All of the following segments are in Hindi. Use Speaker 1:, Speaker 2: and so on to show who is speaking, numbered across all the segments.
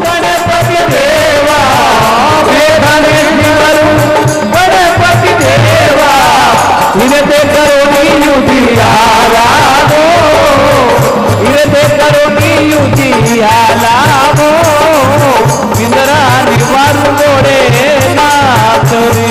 Speaker 1: गणपति देवा गणपति देवा इनते करो नीयुजियाला गो इनते करो नीयुजियाला गो इंद्रा निवारु गोरे नाथरी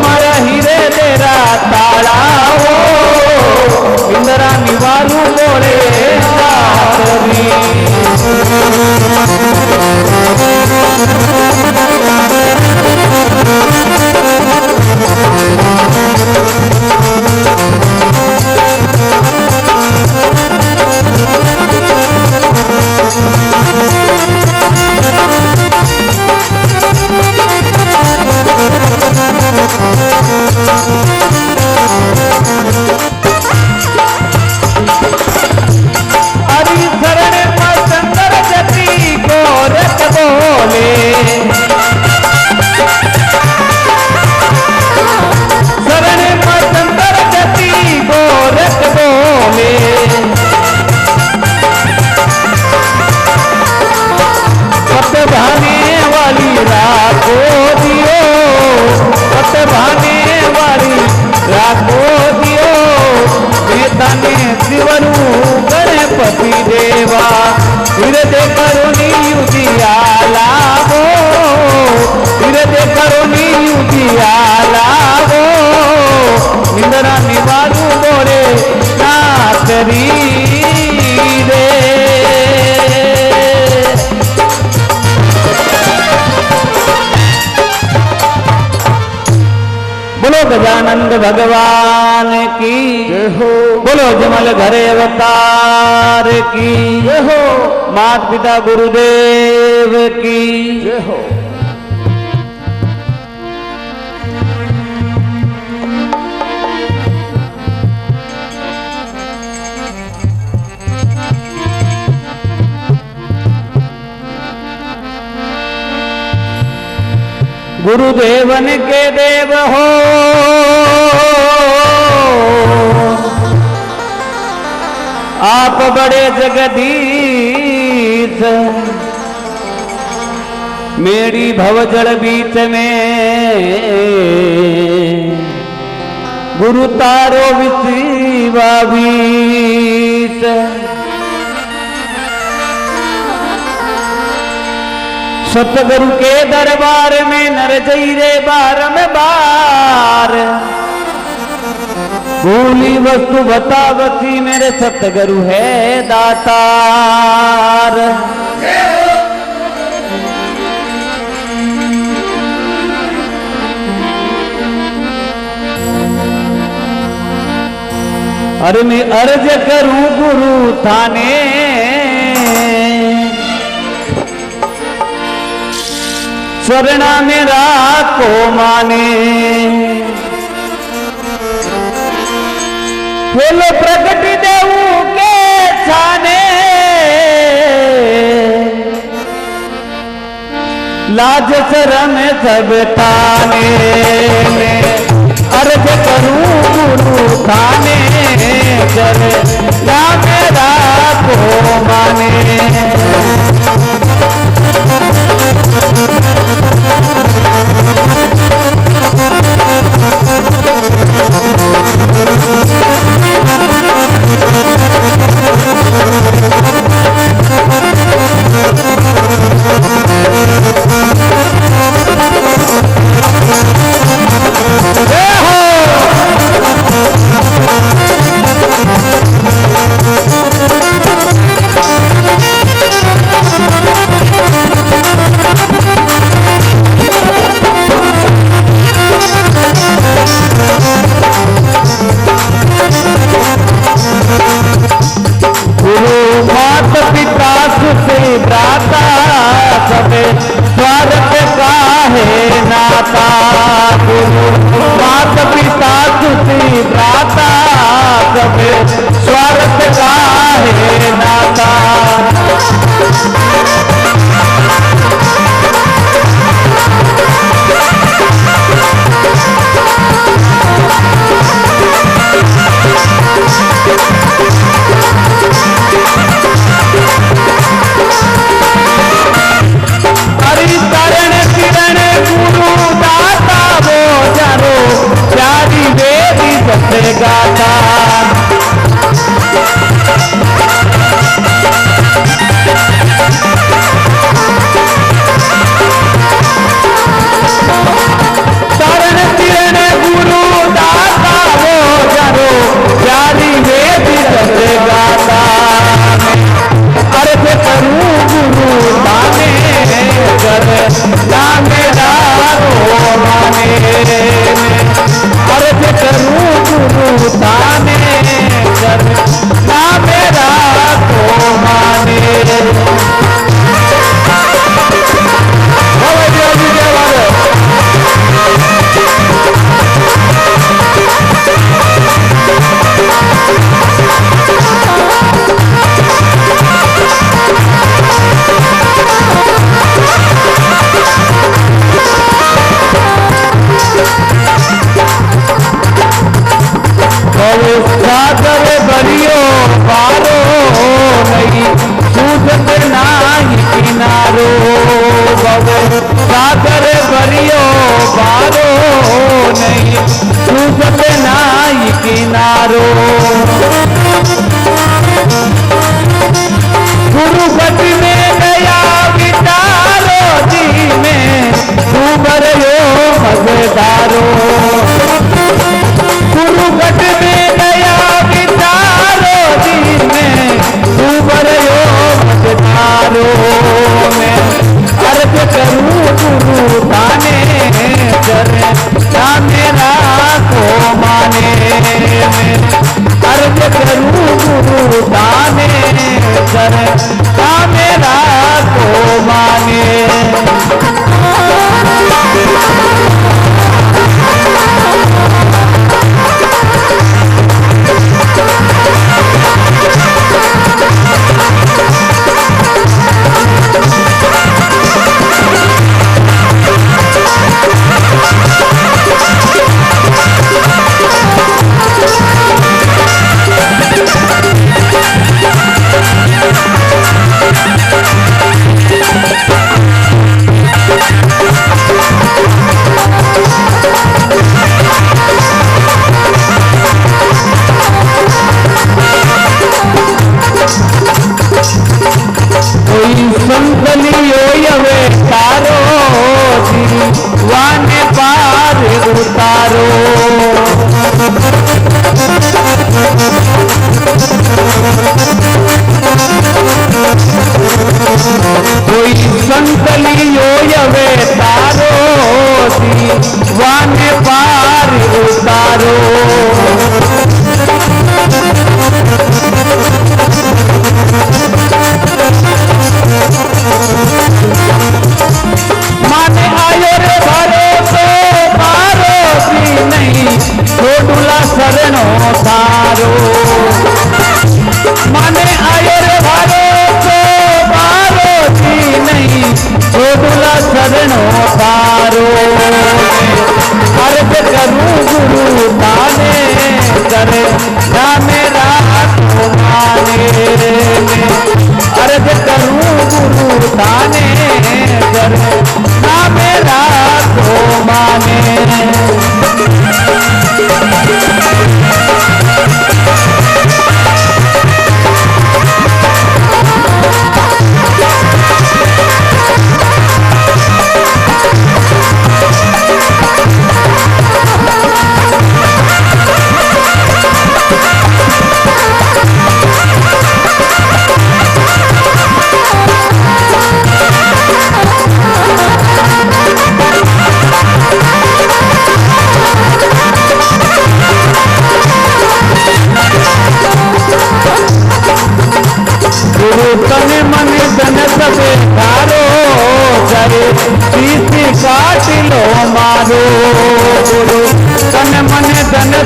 Speaker 1: मारा हीरे तेरा ताला हो इंदिरा निवारू गोरे नाथरी गणपति देवा हृदय करुणी उजियाला गो हृदय करुणी उजियाला गो इंदिरा निवारू गोरे नाथरी रे बोलो गजानंद भगवान की जय हो बोलो जमल घरे अवतार की जय हो माता पिता गुरुदेव की जय हो गुरुदेवन के देव हो आप बड़े जगदीश मेरी भवजल बीच में गुरु तारो विश्वावीस सतगुरु के दरबार में नर जई रे बारंबार भूली वस्तु बतावती मेरे सतगुरु है दातार अरे मैं अर्ज करूं गुरु थाने शरणा मेरा को माने बोलो प्रगट देऊ के छाने लाज शरम सब ताने में अर्ज करूं गुरु थाने चले ना मेरा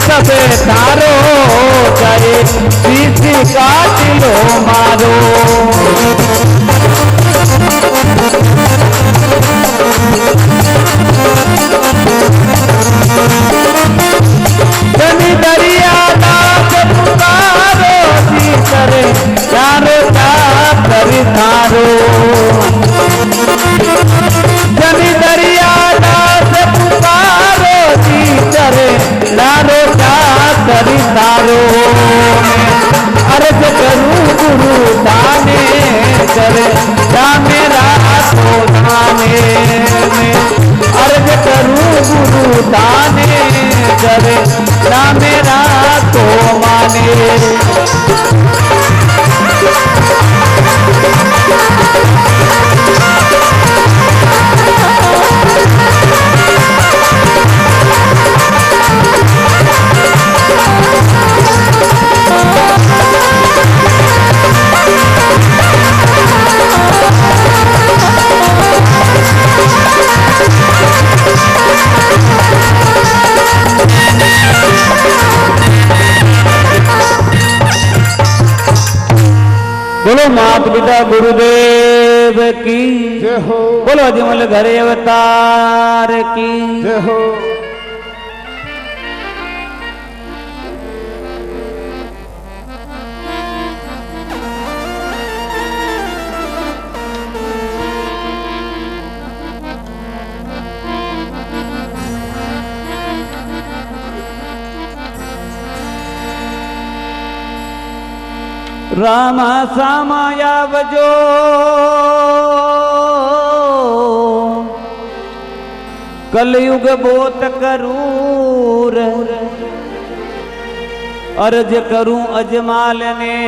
Speaker 1: सबे तारो चाहे सीसी काट लो मारो जनी दरिया दास पुकारो जी करे चारो चाकरी थारो जनी दरिया दास पुकारो जी करे चारो चाकरी थारो अर्ज करूं गुरु दाने करे जा मेरा तो धाने अर्ज करूं गुरु दाने करे ना मेरा तो माने बोलो मात पिता गुरुदेव की
Speaker 2: जय हो।
Speaker 1: बोलो अजमल घरे अवतार की
Speaker 2: जय हो।
Speaker 1: रामा सामाया वजो कलयुग बोत करूर अर्ज करूं अजमाल ने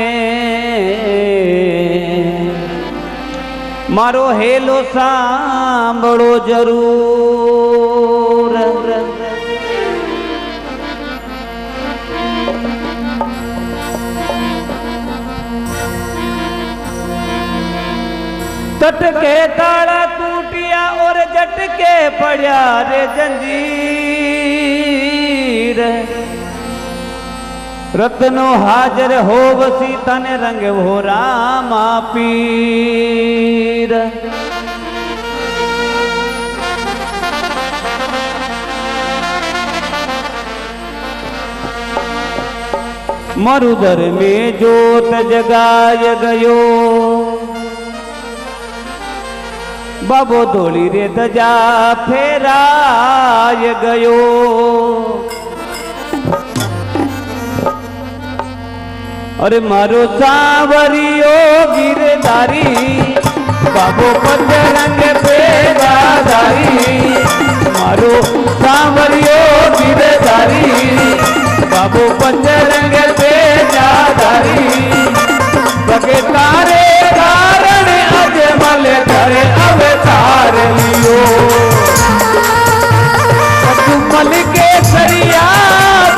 Speaker 1: मारो हेलो सांभळो जरूर तट के ताड़ा टूटिया और झटके पड़ा रे जंजीर रत्नो हाजर हो बसी तन रंग हो रामा पीर मरुदर में जोत जगाय गयो बाबो धोली रे धजा फेराय गयो अरे मारो सांवरियो गिरधारी बाबो पंचरंग पेदाधारी मारो सांवरियो गिरधारी बाबो पंचरंग पेदाधारी बगे तारे कारण अजमल करे अवतार लियो अजमल के सरिया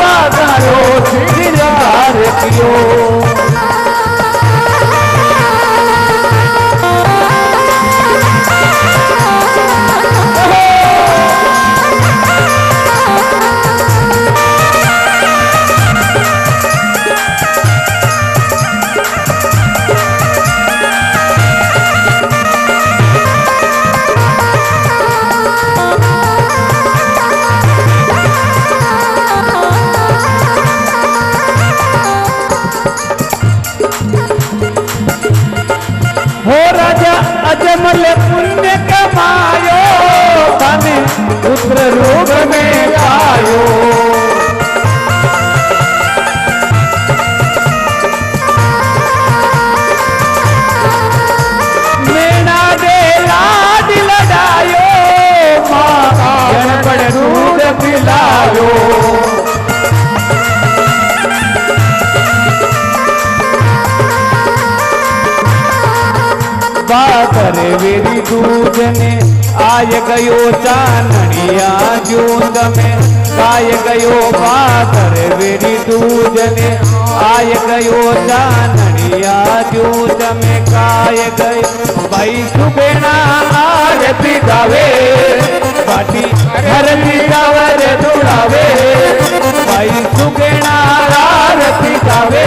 Speaker 1: बाजारो सिरदार कियो अजमल पुण्य कमायो तने पुत्र रूप में आयो मेना दे लाड लड़ायो गणपण दूध पिलायो बाकर वेरी दूध ने आय गयो चाननिया जूंद में काय गयो बाकर वेरी दूध ने आय गयो चाननिया जूंद में काय गयो भाई सुबेना आरती गावे बाटी हरती गावर दुड़ावे भाई सुगेणा आरती गावे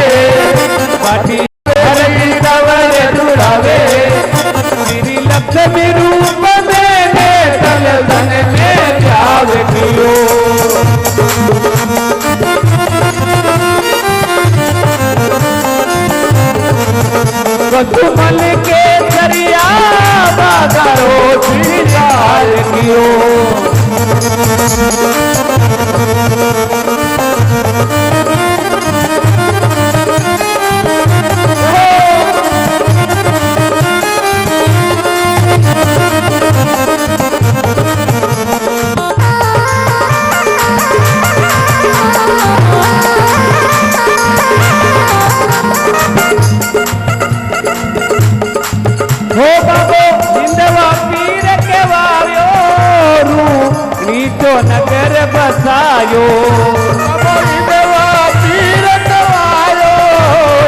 Speaker 1: पाटी हरती दवरे दुरावे श्री लक्ष्मी रूप में तल धन में जावे कियो कदुमल के दरिया बागारो श्रीकार कियो हो बाबो जिंदवा पीर के वायो रू नीचो नगर बसायो बाबो जिंदवा पीर के वायो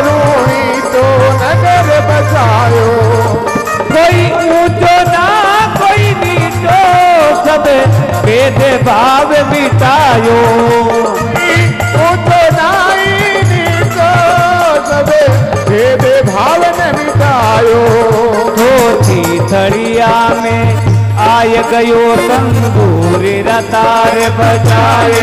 Speaker 1: रू नीचो नगर बसायो कोई ऊंचो ना कोई नीचो सब भेद भाव मिटायो ऊंचो नाई नीचो सब भेद भाव न मिटायो थड़िया में आय गयो तंदूर रतार बजाए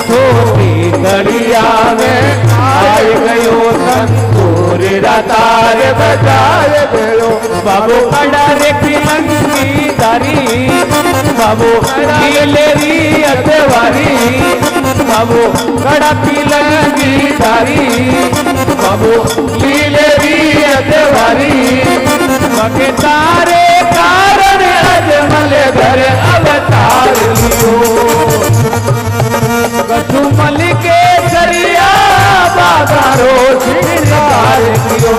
Speaker 1: छोटी थड़िया में आय गयो तंदूर रतार बजाए गयो बाबू कड़ा रेखी मंगी दारी बाबू नीलेरी अतवारी बाबू कड़ा पीलंगी दारी बाबू नीलेरी अतवारी मगे तारे कारण अजमल घर अवतार लियो कछुमल के दरिया बागारो श्रृंगार कियो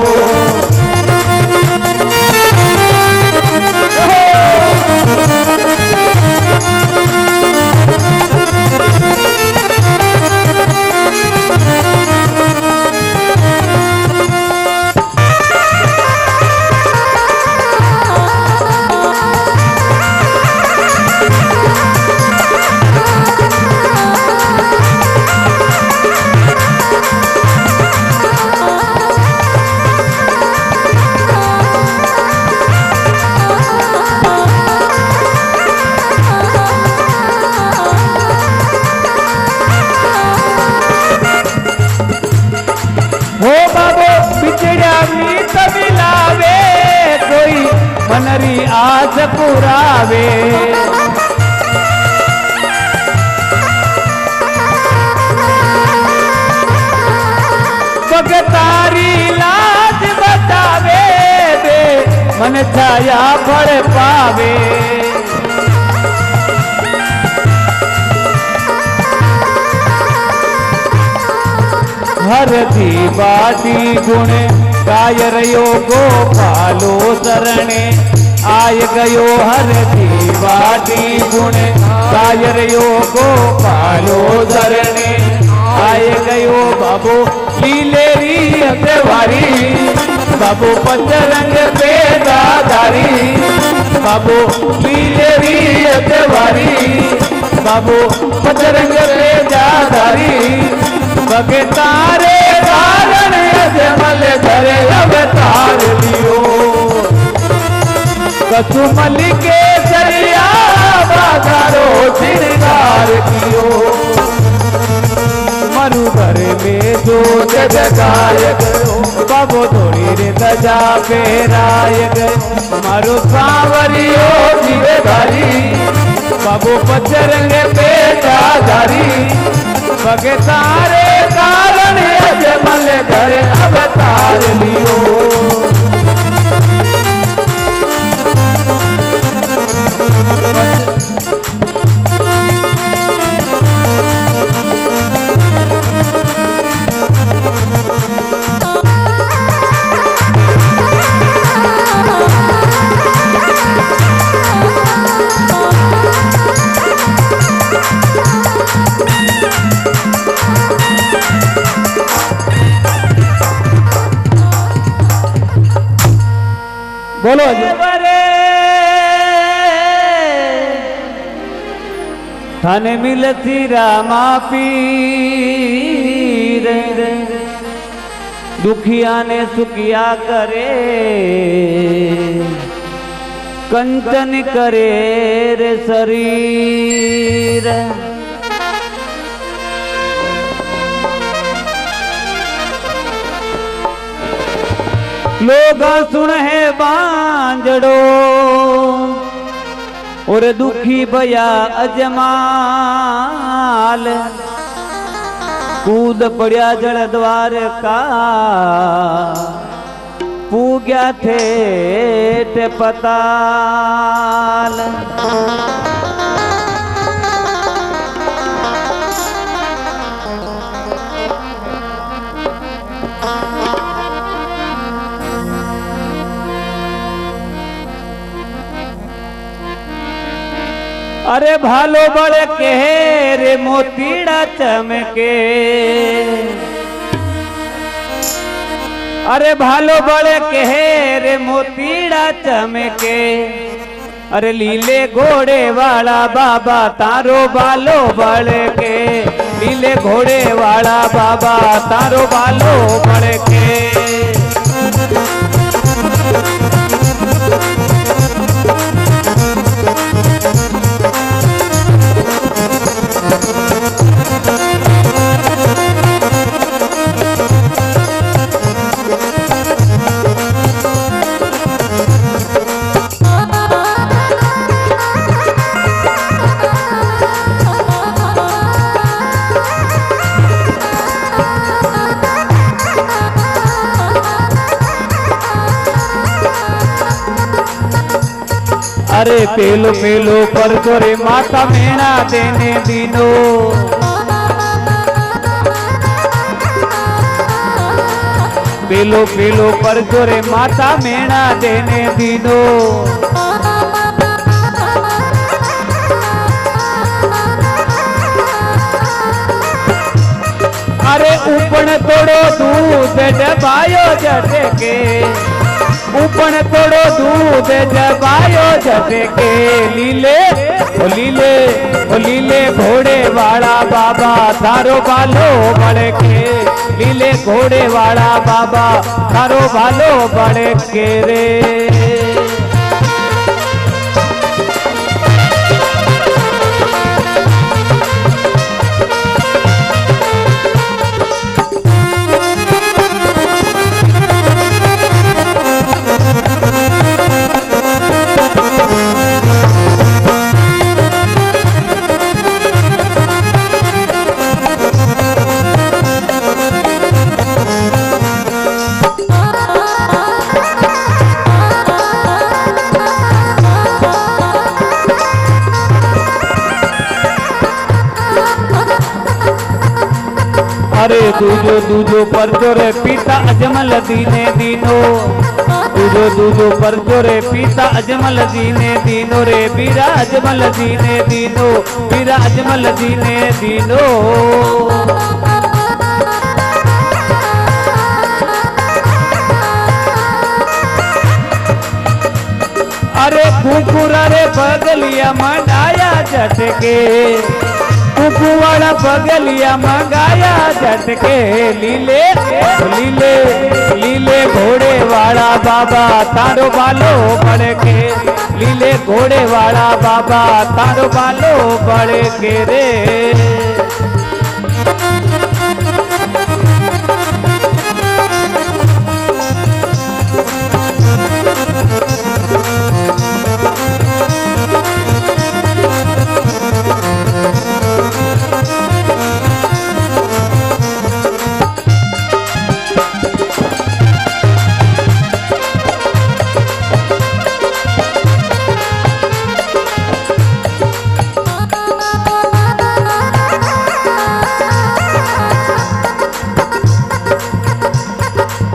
Speaker 1: हो बाबो बिछड़ा मीत मिलावे कोई मनरी आस पुरावे भगतारी लाज बतावे दे मन छाया फल पावे हरती बाटी गुण गाय रयो गोपालो शरणे आय गयो हरती बाटी गुण गाय रयो गोपालो शरणे आय गयो बाबू लीलेरी अतवारी बाबू पंचरंग पेदाधारी बाबू लीलेरी अतवारी बाबू पंचरंग पेदाधारी बगे तारे कारण अजमल घर अवतार लियो कछुमल के दरिया बागारो श्रृंगार कियो मरु घर में जो जगाय गयो बाबो थोड़ी रे दजा फेराय गयो मारो सांवरियो जीवेधारी बाबो पचरंग पेटाधारी बगे तारे कारण अजमल घर अवतार लियो बोलो थाने मिलती रामा पीर दुखिया ने सुखिया करे कंचन करे रे शरीर। लोग सुन है बांजड़ो और दुखी भया अजमाल कूद पड़िया जड़ द्वार का पूग्या थे पताल। अरे भालो बड़े के रे मोतीड़ा चमके, अरे भालो बड़े के रे मोतीड़ा चमके, अरे लीले घोड़े वाला बाबा तारो बालो बड़े के, लीले घोड़े वाला बाबा तारो बालो बड़े के। अरे पेलो पेलो पर तोरे माता मेणा देने दीनो, पेलो पेलो पर तोरे माता मेणा देने दीनो। अरे ऊपण तोड़ो दूध डबायो झटके, ऊपण तोड़ो दूध जबायो झटके, लीले ओ लीले ओ लीले घोड़े वाला बाबा थारो बालो बड़े के, लीले घोड़े वाला बाबा थारो बालो बड़े के रे। अरे दूजो दूजो पर जोरे पिता अजमल दीने दीनो, दूजो दूजो पर जोरे पिता अजमल दीने दीनो रे, बीरा अजमल दीने दीनो, बीरा अजमल दीने दीनो। अरे कुकुरा रे बगलिया मंडाया झटके, कुकू वाला बगलिया मंगाया झटके, लीले लीले लीले घोड़े वाला बाबा तारो बालो बड़े के, लीले घोड़े वाला बाबा तारो बालो बड़े के रे।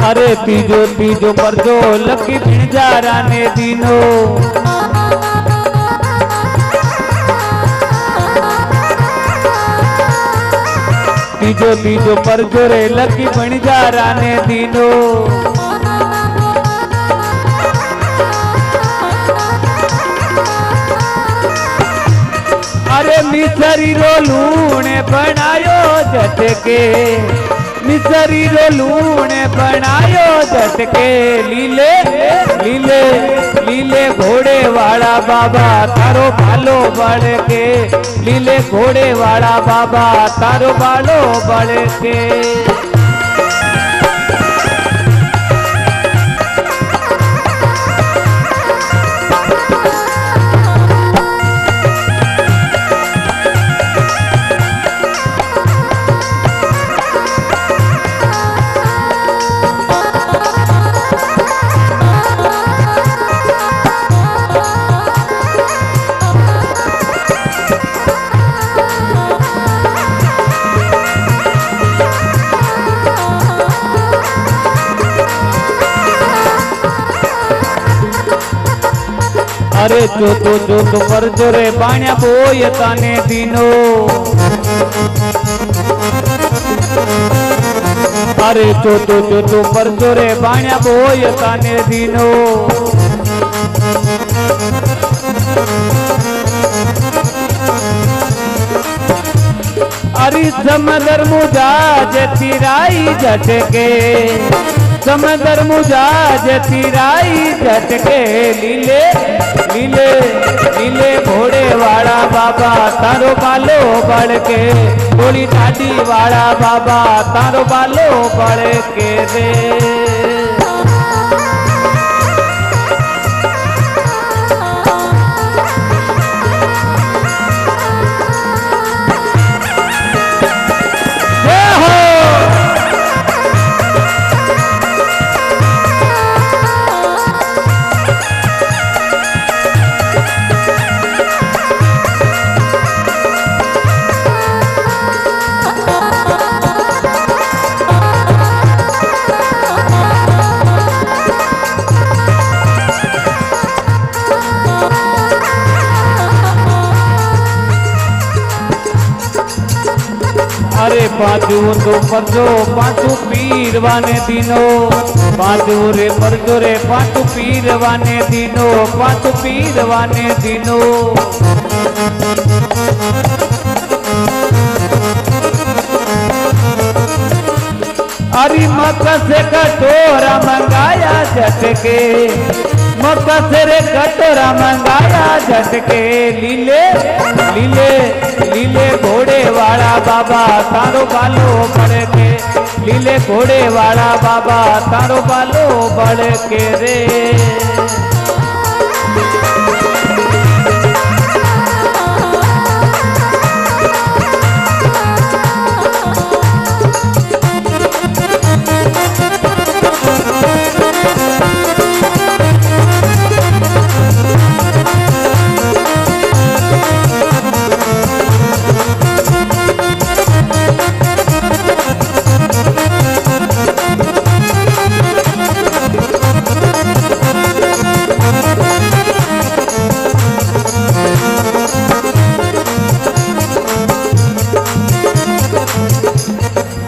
Speaker 1: अरे तीजो तीजो पर जो लकी भिंजारा ने दीनो, तीजो तीजो पर जो रे लकी भिंजारा ने दीनो। अरे मिसरी रो लूण बनायो झटके, मिसरी रो लूण बनायो झटके। लीले लीले लीले घोड़े वाला बाबा तारो बालो बढ़ के, लीले घोड़े वाला बाबा तारो बालो बढ़ के। अरे जो पर जोरे बाण्या बोय ताने दीनो, अरे जो पर जोरे बाण्या बोय ताने दीनो। अरे समदर मुझा जतिराई झटके, समदर मुझा जतिराई झटके। लीले लीले लीले घोड़े वाला बाबा तारो बालो बढ़ के, गोली दादी वाला बाबा तारो बालो बढ़ के रे। अरे पांचू तो परजो पांचू पीर वाने दिनो, पांचू रे परजो रे पांचू पीर वाने दिनो, पांचू पीर वाने दिनो। अरे मक्का से कटोरा मंगाया झटके, मक्का से रे कटोरा मंगाया झटके। लीले लीले लीले घोड़े वाला बाबा तारो बालो बढ़ के, लीले घोड़े वाला बाबा तारो बालो बढ़ के रे।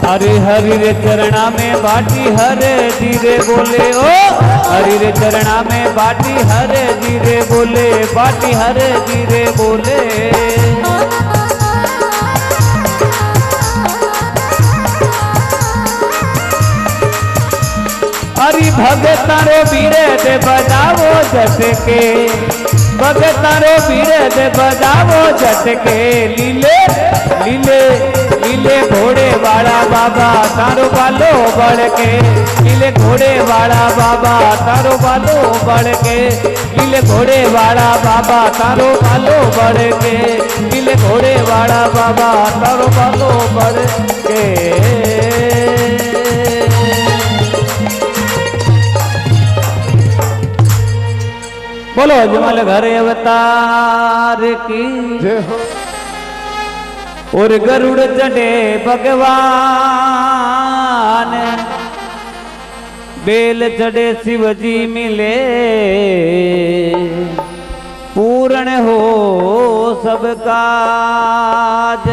Speaker 1: हरि हरि रे चरणा में बाटी हरे धीरे बोले ओ, हरि रे चरणा में बाटी हरे धीरे बोले, बाटी हरे धीरे बोले। हरि भगतारो बीरे दे बजावो झटके, भगतारो बीरे दे बजावो झटके। लीले लीले लीले घोड़े वाला बाबा तारो बालो बढ़ के, लीले घोड़े वाला बाबा तारो बालो बढ़ के, लीले घोड़े वाला बाबा तारो बालो बढ़ के, लीले घोड़े वाला बाबा तारो बालो बढ़ के। बोलो अजमल घर अवतार की जय हो। और गरुड़ चढ़े भगवान, बेल चढ़े शिवजी मिले, पूर्ण हो सब काज।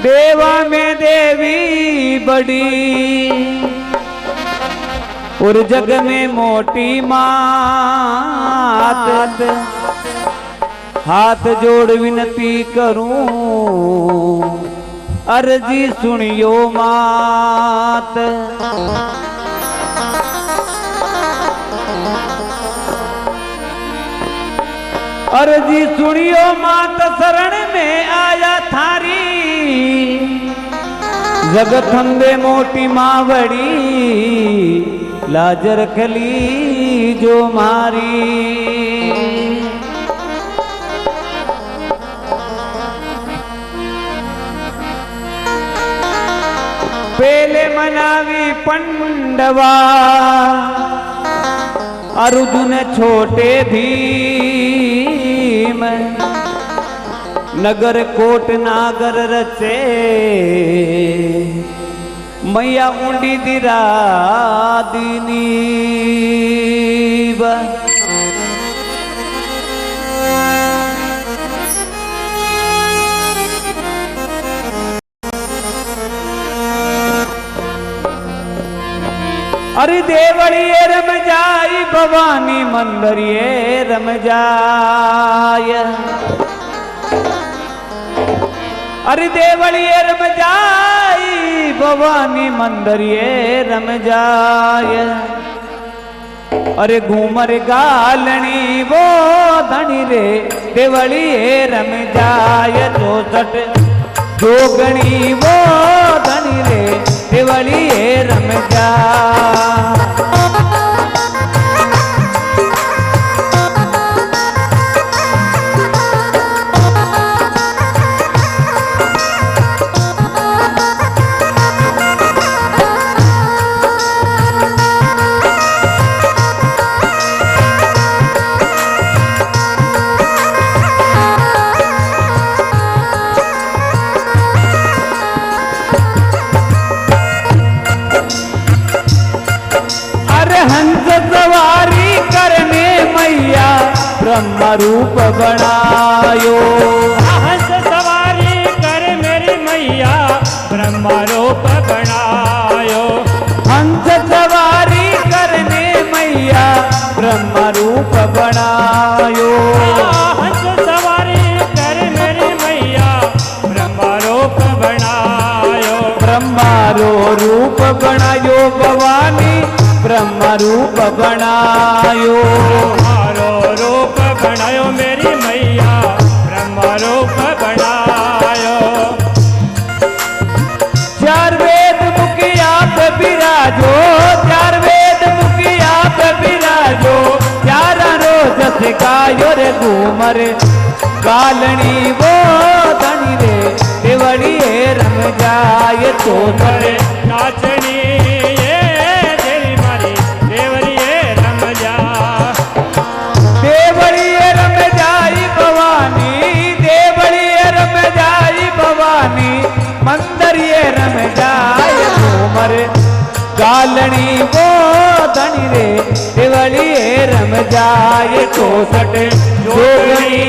Speaker 1: देवा में देवी बड़ी, और जग में मोटी मात हाथ जोड़ विनती करूं अर्जी सुनियो मात। अर्जी सुनियो मात शरण में आया थारी जगत अंबे मोटी मावड़ी लाज रखली जो मारी। पहले मनावी पंडवा अर्जुन छोटे भीम नगर कोट नागर रचे मैया ऊंडी दिरा दीनी। अरे देवड़िए रम जाई भवानी मंदरिए रम जाय। अरे देवड़िए रम जाई भवानी मंदरिए रम जाय। अरे घूमर गालनी वो धनी रे देवड़िए रम जाय। 64 जोगणी वो धनी रे देवड़िए रम जा। हंस सवारी करने मैया ब्रह्म रूप बनायो।
Speaker 2: हंस सवारी कर मेरी मैया ब्रह्म रूप बनायो।
Speaker 1: हंस सवारी करने मैया ब्रह्म रूप बनायो।
Speaker 2: हंस सवारी कर मेरी मैया ब्रह्म रूप बनायो।
Speaker 1: ब्रह्मारो रूप बनायो भवानी ब्रह्म रूप बनायो।
Speaker 2: ब्रह्मारो रूप बनायो मेरी मैया ब्रह्म रूप बनायो।
Speaker 1: 4 वेद मुखी आप विराजो 4 वेद मुखी आप विराजो। 4 रोज सिखायो रे घूमर कालनी वो धनी रे देवड़िए रम जाय। 64
Speaker 2: नाचनी
Speaker 1: मंदरिए रम जाय। घूमर गालनी वो धनी रे देवड़िए रम जाय। 64 जोगणी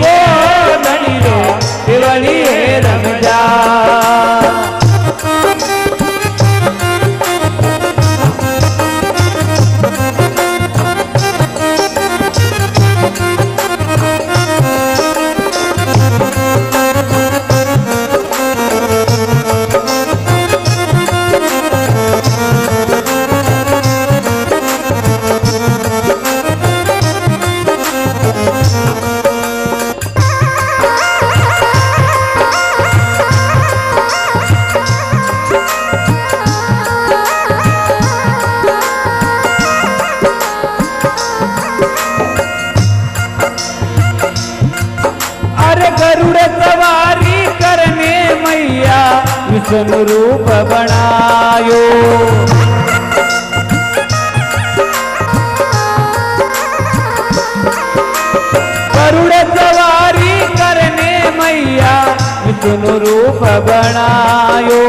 Speaker 1: वो धनी रे देवड़िए रम जाय। गरुड़ सवारी करने मैया विष्णु रूप बनायो। गरुड़ सवारी करने मैया विष्णु रूप बनायो।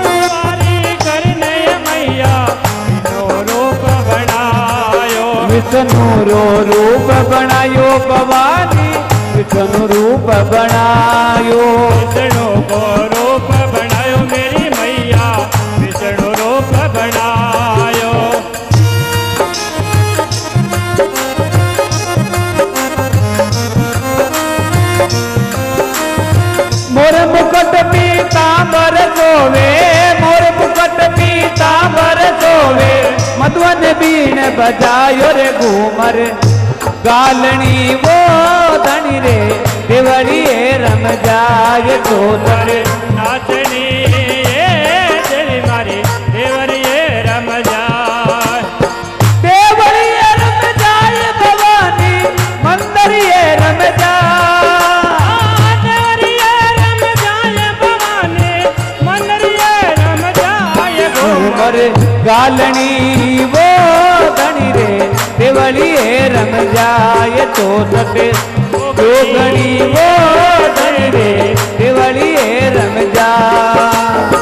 Speaker 2: सवारी करने मैया विष्णु रूप बनायो।
Speaker 1: विष्णु रूप बनायो भवानी विष्णु रूप बनायो।
Speaker 2: विष्णु को रूप बनायो मेरी मैया विष्णु रूप बनायो।
Speaker 1: बीन बजायो रे घूमर गालनी वो धनी रे देवड़िए रम जाय चोदर
Speaker 2: नाचनी ये तेरी मारी देवरिए रम जाए
Speaker 1: देवड़िए रम जाय भवानी मंदरिए रम जाय
Speaker 2: देवरिए रम जाए भवानी मंदरिए रम जाए
Speaker 1: घूमर गालनी वो धनी रे देवड़िए रम जाय चोदर जोगणी वो धनी रे देवड़िए रम जाय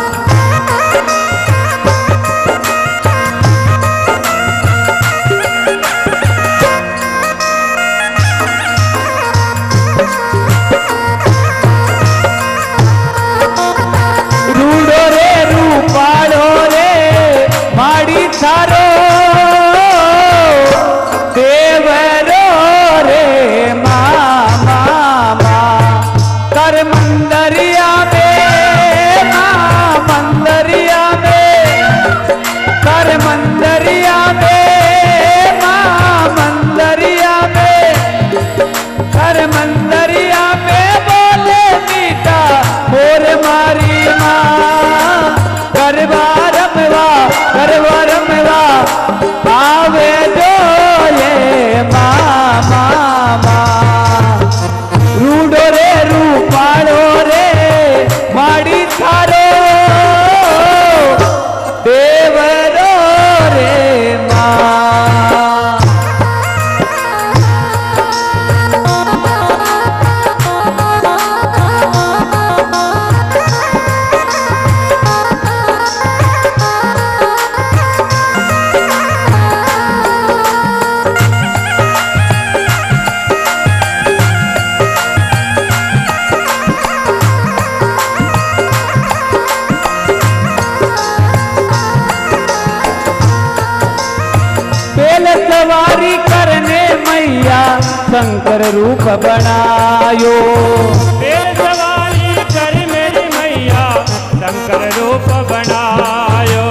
Speaker 1: रूडो रे रूपाड़ो रे माड़ी थारो देवरो रे मामा कर मंदरिया में माँ मंदरिया में कर मंदरिया में माँ मंदरिया में कर मंदरिया में बोले मीठा मोर मारी माँ करवा रमवा आवे जो ये माँ रूडो रे रूपाड़ो रे माड़ी थारो देवरो रे माँ बेल सवारी करने मैया शंकर रूप बनायो
Speaker 2: बेल सवारी कर मेरी मैया शंकर रूप बनायो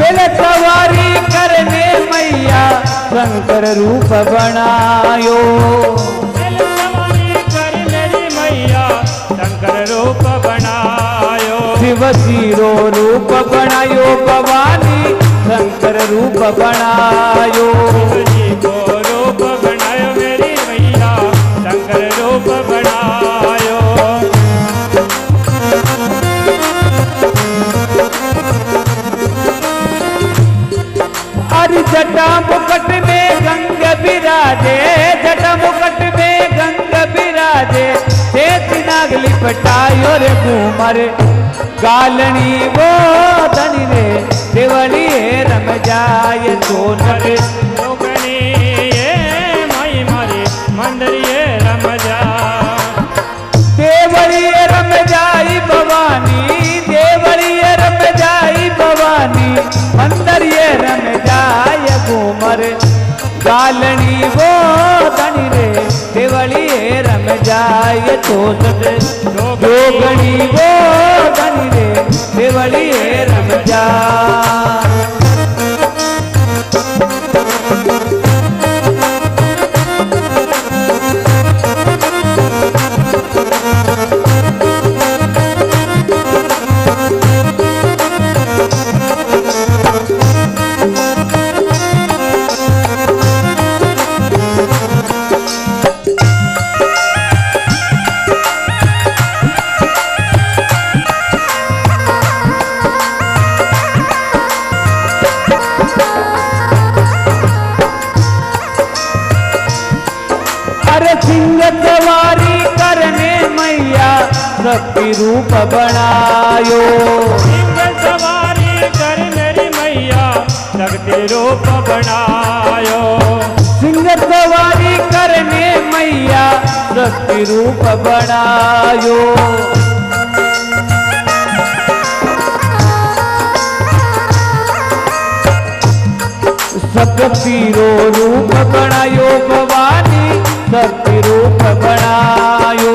Speaker 1: बेल सवारी करने मैया शंकर रूप बनायो
Speaker 2: बेल सवारी कर मेरी मैया शंकर रूप बनायो
Speaker 1: शिव जीरो रूप बनायो भवानी शंकर रूप बनायो
Speaker 2: जी को रूप बनायो मेरी मैया शंकर रूप बनायो
Speaker 1: अरे जटा मुकट में गंग विराजे जटा मुकट में गंग विराजे शेष नाग लिपटायो रे घूमर गालनी वो धनी रे देवड़िए रम जाय चोनर
Speaker 2: जोगनी ये माई मारी मंदरिए रम जा
Speaker 1: देवड़िए रम जाई भवानी देवड़िए रम जाई भवानी मंदरिए रम जाय घूमर गालनी वो धनी रे देवड़िए रम जाय चोनर जोगणी वो धनी रे देवड़िए रम जाय सिंह सवारी करने मैया शक्ति रूप बनायो
Speaker 2: सिंह सवारी कर मेरी मैया शक्ति रूप बनायो
Speaker 1: सिंह सवारी करने मैया शक्ति रूप बनायो शक्ति रो रूप बनायो भवानी शक्ति रूप बनायो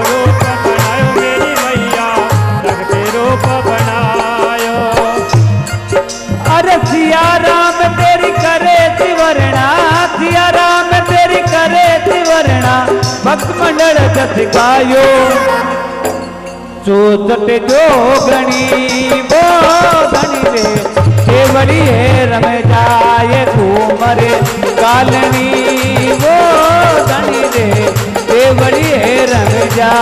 Speaker 2: रूप बनायो मेरी मैया शक्ति रूप बनायो
Speaker 1: अरे सिया राम भक्त मंडल जस गायो चौसठ जोगणी वो गणी रे देवड़ी है रम जाए घूमर कालनी वो गणी रे देवड़ी है रम जा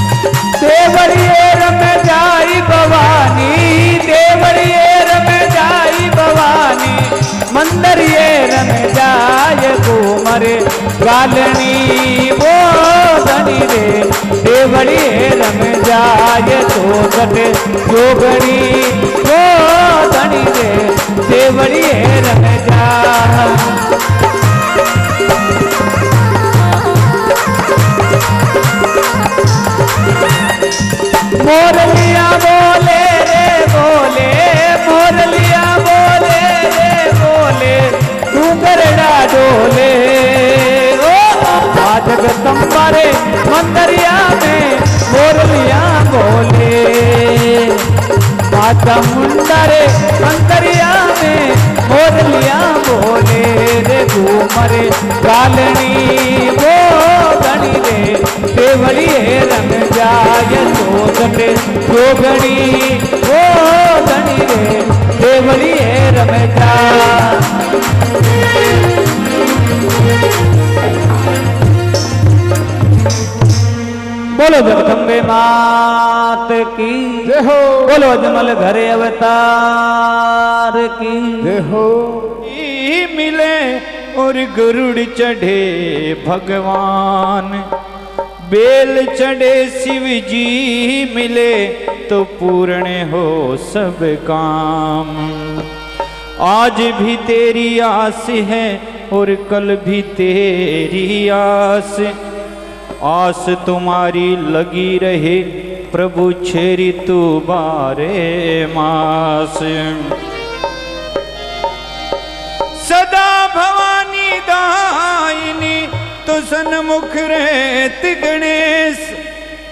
Speaker 1: देवड़िए रम जाई भवानी देवड़िए रम जाई भवानी मंदरिए रम जाय घूमर गालनी वो धनी रे देवड़िए रम जाय चौसठ जोगणी वो धनी रे देवड़िए रम जा मोरलिया बोले रे बोले मोरलिया बोले रे बोले तू करड़ा डोले ओ आज जगदम्बारे मंदरिया में मोरलिया बोले माता मुंडारे मंदरिया में मोरलिया बोले रे घूमरे कालनी वो गणी रे देवड़ी है रंग जाय चौसठ जोगणी वो गणी रे देवड़ी है रम जा बोलो जगदम्बे मात की
Speaker 3: जय हो
Speaker 1: बोलो अजमल घरे अवतार की
Speaker 3: जय हो
Speaker 2: मिले और गरुड़ चढ़े भगवान बेल चढ़े शिव जी मिले तो पूर्ण हो सब काम आज भी तेरी आस है और कल भी तेरी आस आस तुम्हारी लगी रहे प्रभु छेरी तू बारे मास सदा भवानी दायिनी तो सन्मुख रहत गणेश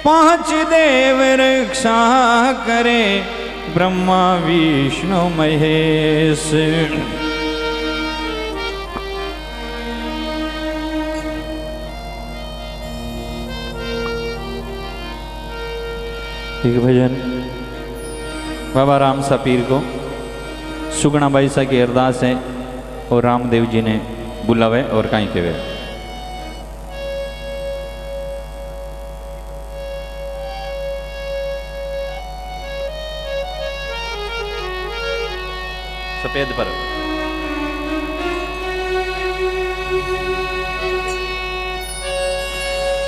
Speaker 2: पांच देव रक्षा करे ब्रह्मा विष्णु महेश एक भजन बाबा राम सा पीर को सुगना बाई सा की अरदास है और रामदेव जी ने बुलावे और कहीं के वे सफेद पर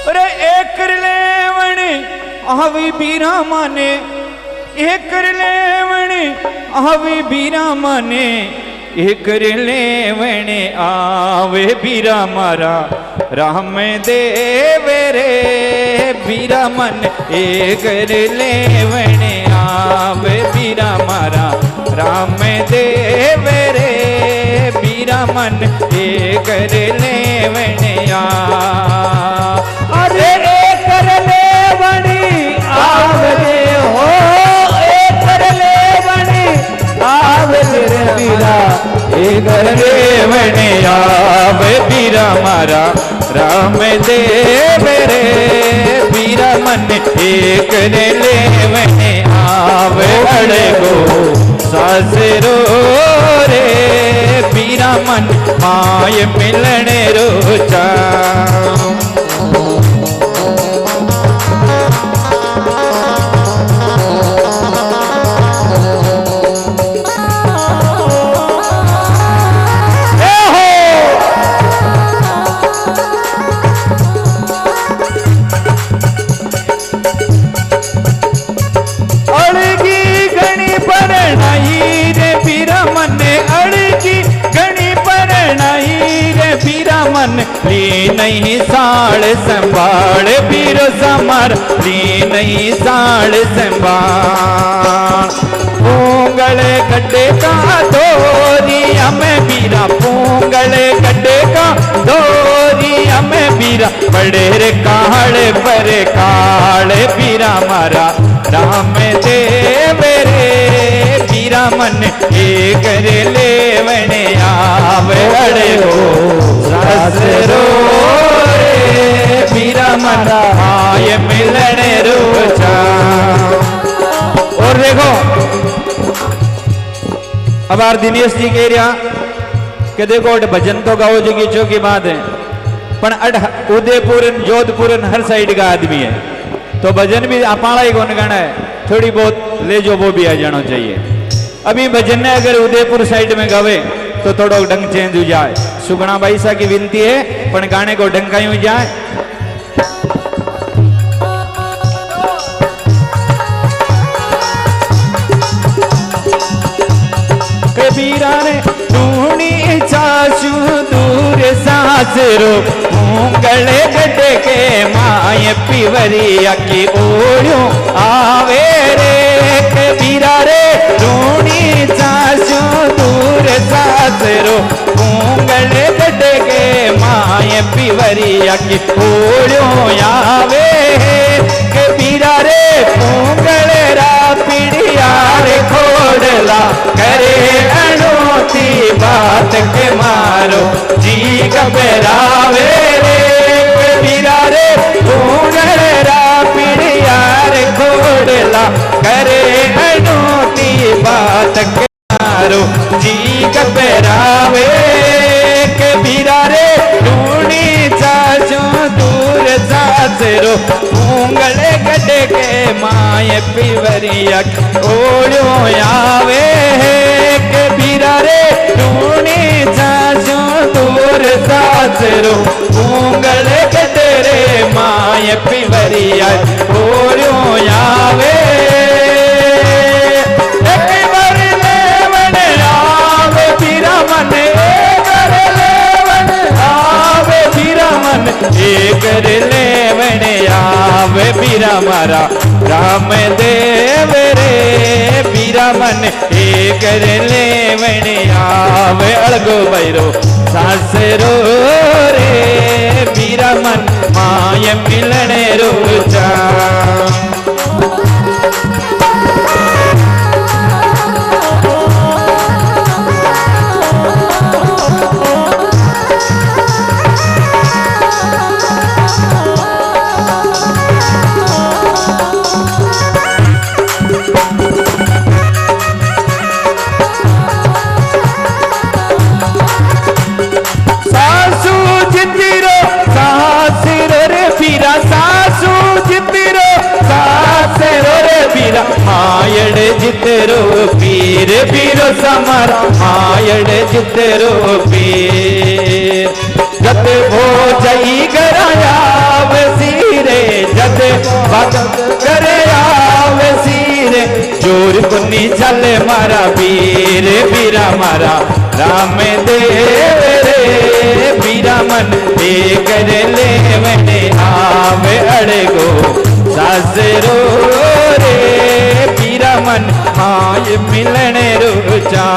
Speaker 2: अरे एक लेवण आवी बीरा माने एक लेवण आवी बीरा माने एक लेवण आवे बीरा मारा राम देव रे बीरा मन एक लेवण आवे बीरा मारा राम देव रे बीरा मन एक लेवण
Speaker 1: अरे एक लेवणी आवरे हो एक लेवणी आवरे रे बीरा
Speaker 2: एक लेवण आवे बीरा मारा राम देव रे बीरा मन एक लेवण आवे बड़े गो सासरो रे बीरा मन माय मिलन रोचा मन ली नहीं साड़ संभाल पीरो समार ली नहीं साड़ संभाल पूंगले गड्ढे का दोरी हमें बीरा पूंगले गड्ढे का दोरी हमें बीरा बड़े रे काले पर काले बीरा मारा राम देव रे बीरा मन एक रे लेवने आवे अड़े हो सासरो रे बीरा मारा आय मिलने रोचा। और देखो अब आर दिनेश जी कह रहा कि देखो भजन तो गाओ जो की चौकी बात है पण उदयपुर जोधपुर हर साइड का आदमी है तो भजन भी अपाड़ा ही कौन गाना है थोड़ी बहुत ले जो वो भी आ जाना चाहिए। अभी भजन ने अगर उदयपुर साइड में गावे तो थोड़ा ढंग चेंज हो जाए। सुगना भाई सा की विनती है पण गाने को ढंग कहीं हो जाए। कबीरा ने ढूंढी चाचू दूर सासरो मूंगले गड्ढे के माए पिवरिया की ओढ़ो आवे रे कबीरा रे ढूंढी चाचू दूर सासरो मूंगले गड्ढे के माए पिवरिया की ओढ़ो आवे कबीरा रे मूंगले रा पीड़िया रे खोड़ला करे अनोती बात के मारो जी घबरावे रे कबीरा रे ढूंढरा पीड़िया रे खोड़ला करे अनोती बात के मारो जी घबरावे कबीरा रे ढूंढी चाचू दूर सासरो मूंगले गड्ढे के माए पिवरिया ओढ़ो आवे कबीरा रे ढूंढी चाचू दूर सासरो मूंगले गड्ढे रे माए पिवरिया ओढ़ो आवे एक बार लेवन आवे बीरा मन आवे बीरा मन एक लेवन आवे बीरा मारा राम देव रे बीरा मन एक लेवन आवे अड़गो बैरो सासरो रे बीरा मन माय मिलने रोचा। मायड़ जितरो पीर पीरो समर मायड़ जितरो पीर जत भो जई गराया वसीरे जत भगत करया वसीरे जोर कुन्नी चले मारा पीर पीरा मारा राम देव रे पीरा मन एक ले मने आवे अड़गो सासरो रे पीरा मन माय मिलने रुचा।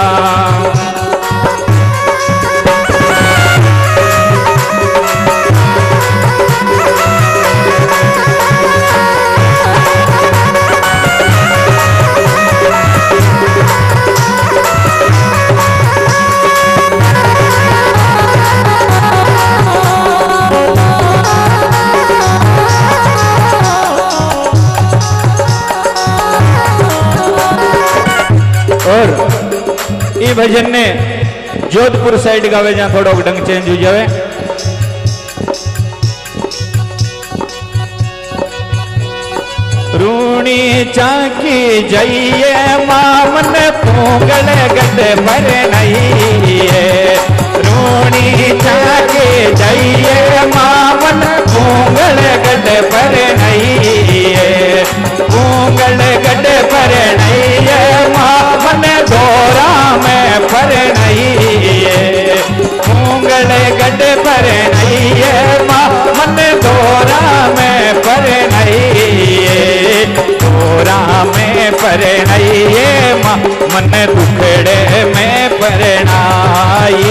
Speaker 2: और ये भजन ने जोधपुर साइड गावे जहां थोड़ा ढंग चेंज हो जाए। रूणी चाकी जाइए मामन पोंगल गड पर नहीं है रूणी चाकी जाइए मामन पोंगल गड पर नहीं है पोंगल गड पर नहीं है मामन धोरा में पर नहीं है पोंगल गड पर नहीं परणाइए माँ मन दुखड़े में परणाई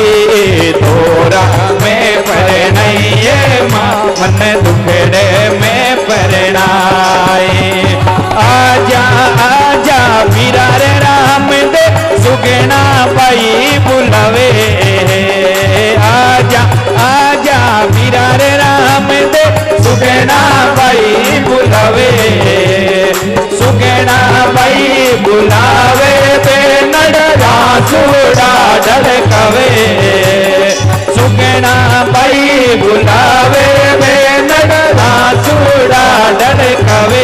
Speaker 2: तोरा में परणाइए माँ मन दुखड़े में परणाई आजा आजा वीरा रे राम दे सुगना बाई बुलावे आजा आजा वीरा रे राम दे सुगना बाई बुलावे सुगना बाई बुलावे बे नडरा सुड़ा ढलकावे सुगना बाई बुलावे बे नडरा सुड़ा ढलकावे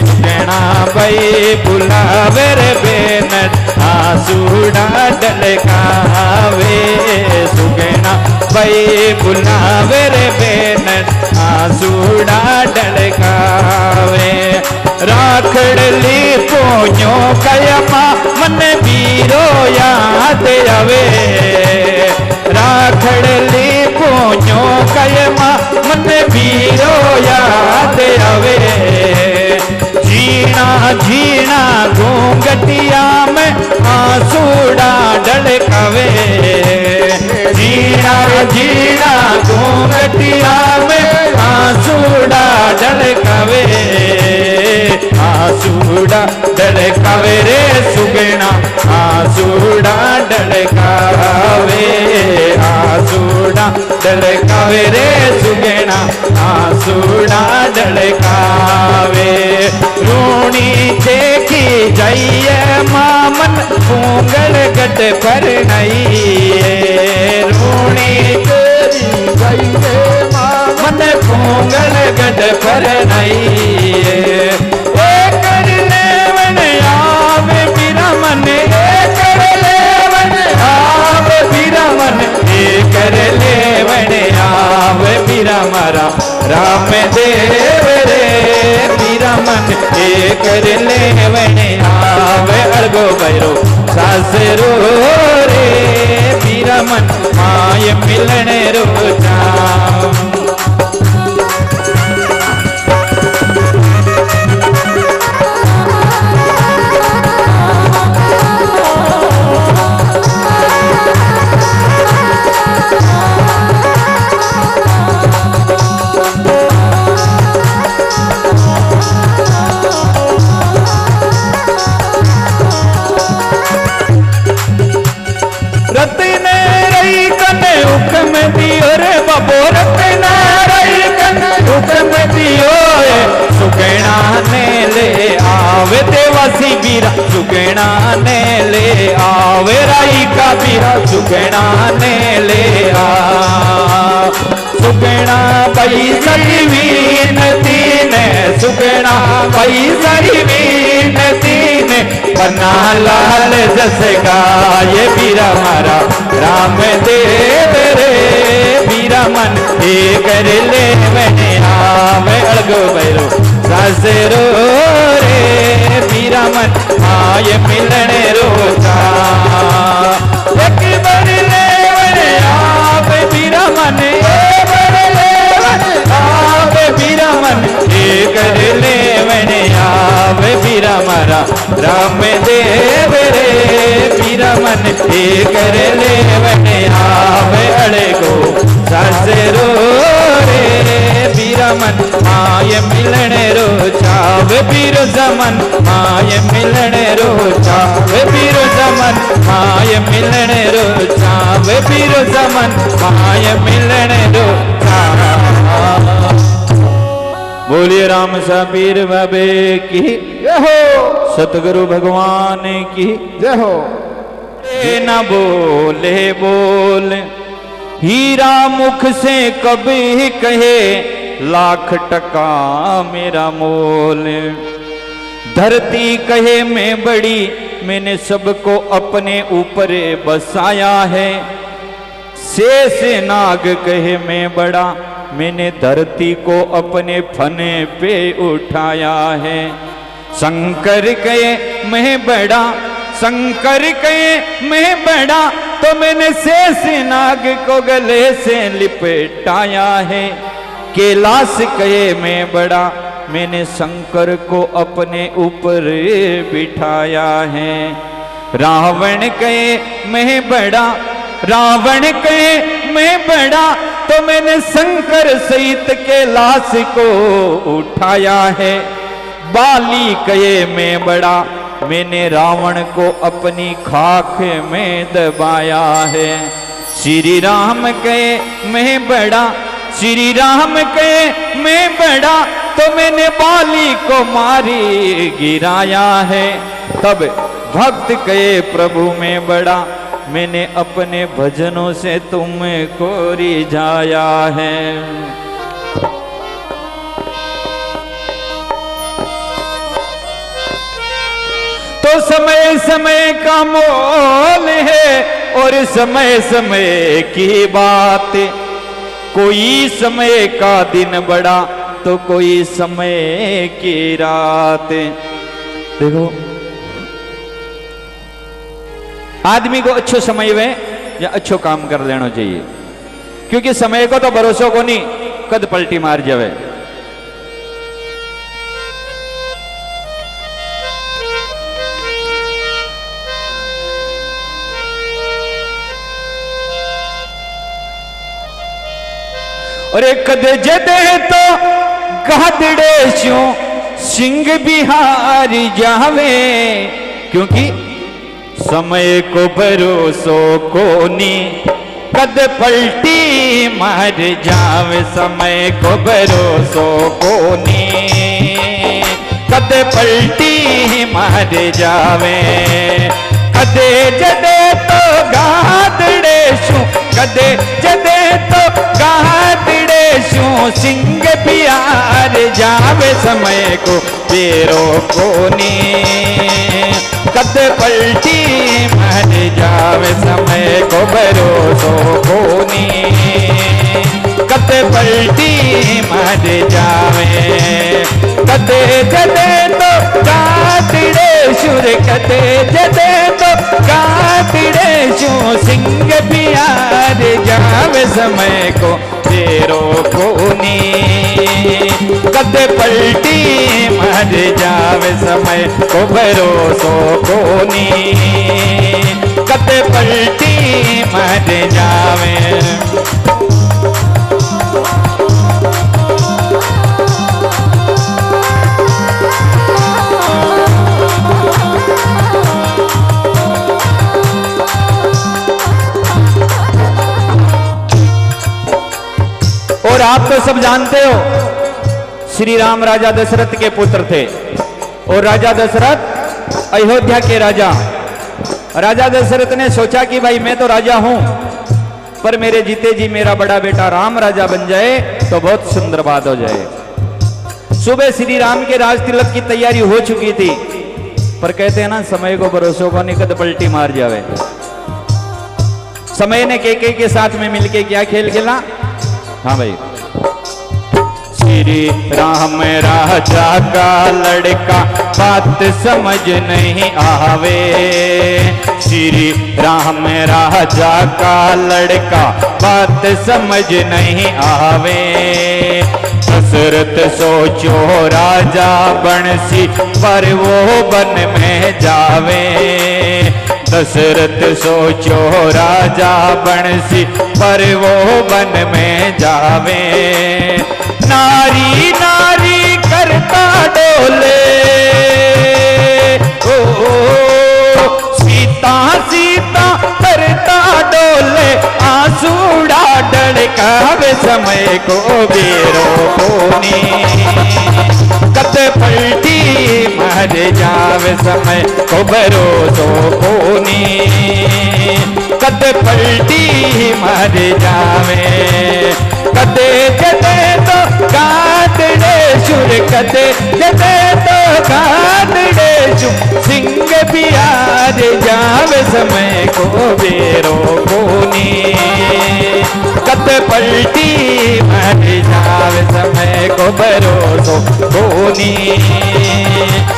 Speaker 2: सुगना बाई बुलावे रे बेनट आसूड़ा ढलकावे सुगना बाई बुलावे रे बेनट आसूड़ा ढलकावे राखड़ली पोñो कयमा मन वीरो याद आवे राखड़ली पोñो कयमा मन वीरो याद आवे झीणा झीणा घूंघटिया में आंसूड़ा ढलकावे झीणा झीणा घूंघटिया में आंसूड़ा ढलकावे आसूड़ा ढलकावे रे सुगना आसूड़ा ढलकावे आसूड़ा ढलकावे रे सुगना आसूड़ा ढलकावे रूणी देखी जाइए मामन पूंगल गट पर नहीं रूणी तेरी जाइए मामन पूंगल गट पर नहीं कर लेवन आवे बीरा मन कर लेवन आवे बीरा मन कर लेवन आवे बीरा मारा राम देव रे बीरा मन कर लेवन आवे अड़गो भैरो सासरो रे बीरा मन माय मिलन रोजा सुगना ने ले आवे देवासी बीरा सुगना ने ले आवे राई का बीरा सुगना ने ले आ सुगना भाई सरीवीन तीन सुगना भाई सरीवीन तीन बना लाल जस गाये बीरा मारा राम देव रे बीरा मन कर ले मैंने आवे अड़गो भैरो सासरो रे बीरा मन आय मिलन रोजा एक बार ले मैंने आवे बीरा मन आवे बीरा मन कर ले मैंने आवे बीरा मारा राम देव रे बीरा मन कर ले मैंने आवे अड़गो सासरो रे बीरा मन माय मिलन रोजा वे बीरो जमन माय मिलन रोजा वे बीरो जमन माय मिलन रोजा वे बीरो जमन माय मिलन रोजा बोलिए राम साबीर बाबे की जय हो सतगुरु भगवान की जय हो न बोले बोल हीरा मुख से कभी कहे लाख टका मेरा मोल धरती कहे मैं बड़ी मैंने सबको अपने ऊपर बसाया है शेष नाग कहे मैं बड़ा मैंने धरती को अपने फने पे उठाया है शंकर कहे मैं बड़ा शंकर कहे मैं बड़ा तो मैंने शेष नाग को गले से लिपटाया है कैलाश कहे मैं बड़ा मैंने शंकर को अपने ऊपर बिठाया है। रावण कहे मैं बड़ा, रावण कहे मैं बड़ा, तो मैंने शंकर सहित कैलाश को उठाया है। बाली कहे मैं बड़ा, मैंने रावण को अपनी खाक में दबाया है। श्री राम कहे मैं बड़ा, श्री राम कहे मैं बड़ा, तो मैंने बाली को मारी गिराया है। तब भक्त कहे प्रभु मैं बड़ा, मैंने अपने भजनों से तुमको रिझाया है। तो समय समय का मोल है और समय समय की बात, कोई समय का दिन बड़ा तो कोई समय की रात। देखो आदमी को अच्छो समय में या अच्छो काम कर लेना चाहिए, क्योंकि समय को तो भरोसा को नहीं कद पलटी मार जावे। और एक कदे जदे तो गादड़े शो सिंह बिहारी जावे, क्योंकि समय को भरोसो कोनी कद पलटी मार जावे। समय को भरोसो कोनी कद पलटी मार जावे। कदे जदे तो गादड़े शू, कदे जदे तो गादड़े शू सिंह बिहार जावे। समय को बेरो कोनी कद पलटी मर जावे। समय को भरोसो कोनी कद पलटी मर जावे। कदे जदे तो गादड़े शुर, कदे जदे तो गादड़े शू सिंह बिहार जावे। समय को तेरो कोनी कद पलटी मर जावे। समय को भरोसो कोनी कद पलटी मर जावे। और आप तो सब जानते हो श्री राम राजा दशरथ के पुत्र थे, और राजा दशरथ अयोध्या के राजा। राजा दशरथ ने सोचा कि भाई मैं तो राजा हूं, पर मेरे जीते जी मेरा बड़ा बेटा राम राजा बन जाए तो बहुत सुंदर बात हो जाए। सुबह श्री राम के राज तिलक की तैयारी हो चुकी थी, पर कहते हैं ना समय को भरोसों को निकट पलटी मार जावे। समय ने केके के साथ में मिलके क्या खेल खेला? हाँ भाई, श्री राम राजा का लड़का बात समझ नहीं आवे। श्री राम राजा का लड़का बात समझ नहीं आवे। दशरथ सोचो राजा बनसी पर वो वन में जावे। दशरथ सोचो राजा बनसी पर वो वन में जावे। नारी नारी करता डोले, ओ सीता सीता करता डोले। आंसूड़ा ढड़कावे समय को बेरो कोनी कद पलटी मर जावे। समय को भरोसो कोनी कद पलटी मर जावे। कदे जदे तो गादड़े शुर, कदे जदे तो गादड़े शुर सिंह बिहार जावे। समय को बेरो कोनी कद पलटी मर जावे। समय को भरोसो कोनी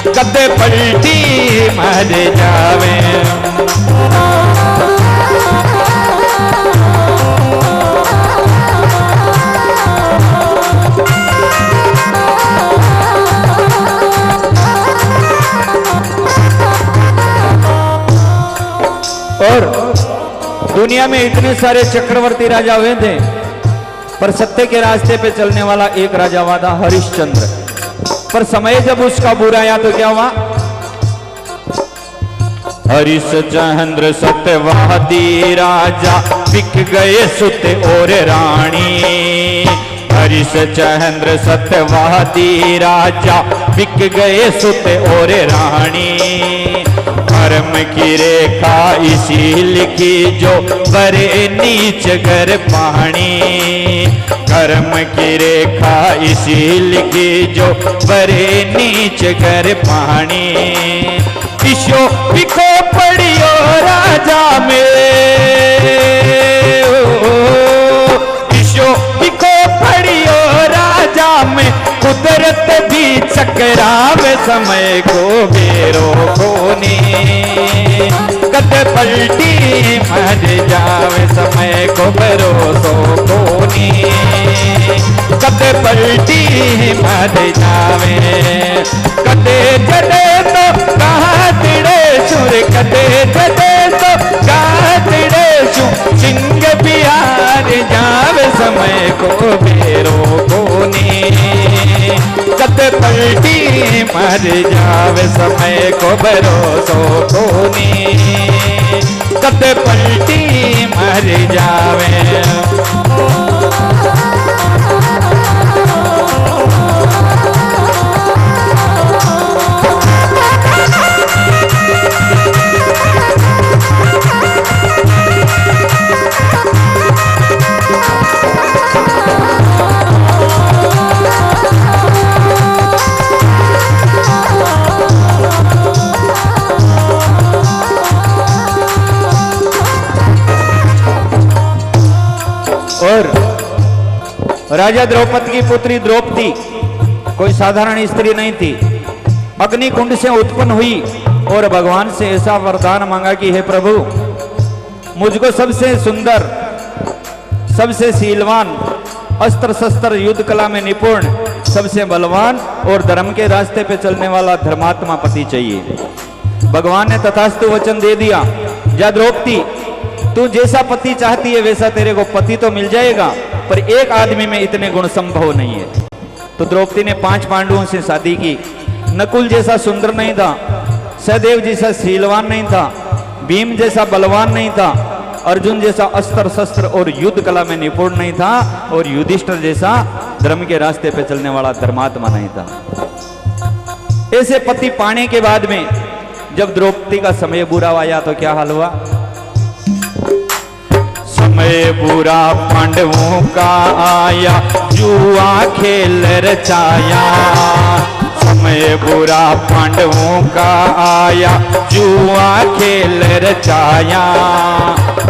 Speaker 2: कद पलटी मर जावे। दुनिया में इतने सारे चक्रवर्ती राजा हुए थे, पर सत्य के रास्ते पे चलने वाला एक राजा हुआ था, हरिश्चंद्र। पर समय जब उसका बुरा आया तो क्या हुआ? हरिश्चंद्र सत्यवादी राजा, बिक गए सुत और रानी। हरिश्चंद्र सत्यवादी राजा, बिक गए सुत और रानी। धर्म की रेखा इसी लिखी जो बरे नीच गर पानी। कर्म की रेखा इसी लिखी जो बरे नीच गर पानी। ईशो बिको पड़ियो राजा में, ईशो बिको पड़ियो राजा में। कुदरत भी चकरावे समय को बेरो कोनी। कद पलटी मर जावे समय को भरोसो कोनी। कद पलटी मर जावे, कदे जदे तो कहा तिड़े सुर। कदे जदे तो कहा तिड़े सु। सिंह बिहार जावे समय को बेरो कोनी। कद पलटी मर जावे समय को भरोसो कोनी। कद पलटी मर जावे। और राजा द्रौपदी की पुत्री द्रौपदी कोई साधारण स्त्री नहीं थी। अग्नि कुंड से उत्पन्न हुई और भगवान से ऐसा वरदान मांगा कि हे प्रभु, मुझको सबसे सुंदर, सबसे शीलवान, अस्त्र शस्त्र युद्ध कला में निपुण, सबसे बलवान और धर्म के रास्ते पे चलने वाला धर्मात्मा पति चाहिए। भगवान ने तथास्तु वचन दे दिया। जा द्रौपदी, तू जैसा पति चाहती है वैसा तेरे को पति तो मिल जाएगा, पर एक आदमी में इतने गुण संभव नहीं है। तो द्रौपदी ने 5 पांडवों से शादी की। नकुल जैसा सुंदर नहीं था, सहदेव जैसा शीलवान नहीं था, भीम जैसा बलवान नहीं था, अर्जुन जैसा अस्त्र शस्त्र और युद्ध कला में निपुण नहीं था, और युधिष्ठिर जैसा धर्म के रास्ते पे चलने वाला धर्मात्मा नहीं था। ऐसे पति पाने के बाद में जब द्रौपदी का समय बुरा आया तो क्या हाल हुआ? समय बुरा पांडवों का आया, जुआ खेल रचाया। समय बुरा पांडवों का आया, जुआ खेल रचाया।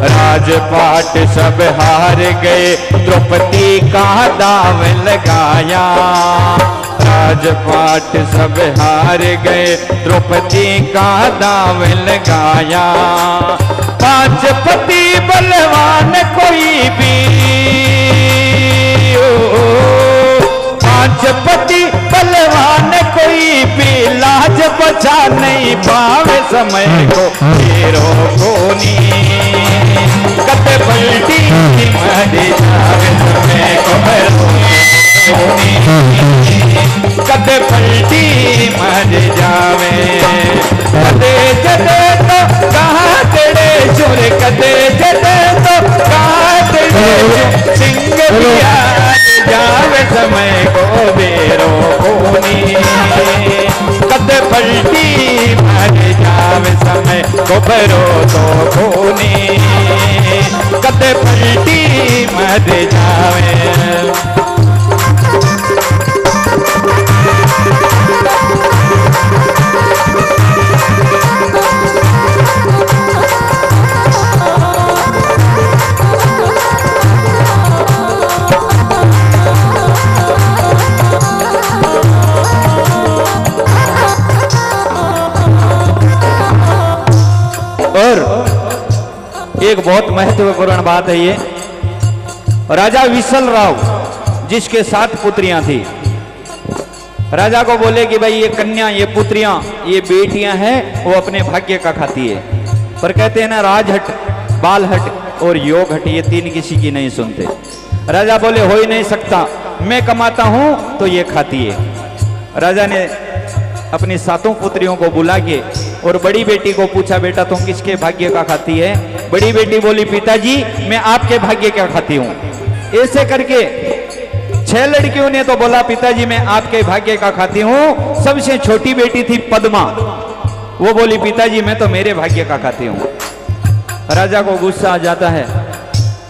Speaker 2: राजपाट सब हार गए, द्रौपदी का दाव लगाया। राजपाट सब हार गए, द्रौपदी का दाव लगाया। 5 पति बलवान कोई भी, 5 पति बलवान कोई भी, लाज बचा नहीं पावे समय को फेरो कोनी। कद पलटी मर जावे समय को भरो कोनी। कद पलटी मर जावे, कदे जदे तो कहा तेरे सुर। कदे जदे तो कहा तेरे सिंह बिहार जावे समय को बेरो कोनी। कद पलटी मर जावे समय को भरोसो कोनी। कद पलटी मर जावे। और एक बहुत महत्वपूर्ण बात है ये, राजा विसल राव जिसके 7 पुत्रियां थी, राजा को बोले कि भाई ये कन्या, ये पुत्रियां, ये बेटियां हैं, वो अपने भाग्य का खाती है। पर कहते हैं ना, राजहट बालहट और योग हट ये तीन किसी की नहीं सुनते। राजा बोले हो ही नहीं सकता, मैं कमाता हूं तो ये खाती है। राजा ने अपनी सातों पुत्रियों को बुला के और बड़ी बेटी को पूछा, बेटा तुम किसके भाग्य का खाती है? बड़ी बेटी बोली, पिताजी मैं आपके भाग्य का खाती हूं। ऐसे करके 6 लड़कियों ने तो बोला, पिताजी मैं आपके भाग्य का खाती हूं। सबसे छोटी बेटी थी पद्मा, वो बोली, पिताजी मैं तो मेरे भाग्य का खाती हूं। राजा को गुस्सा आ जाता है।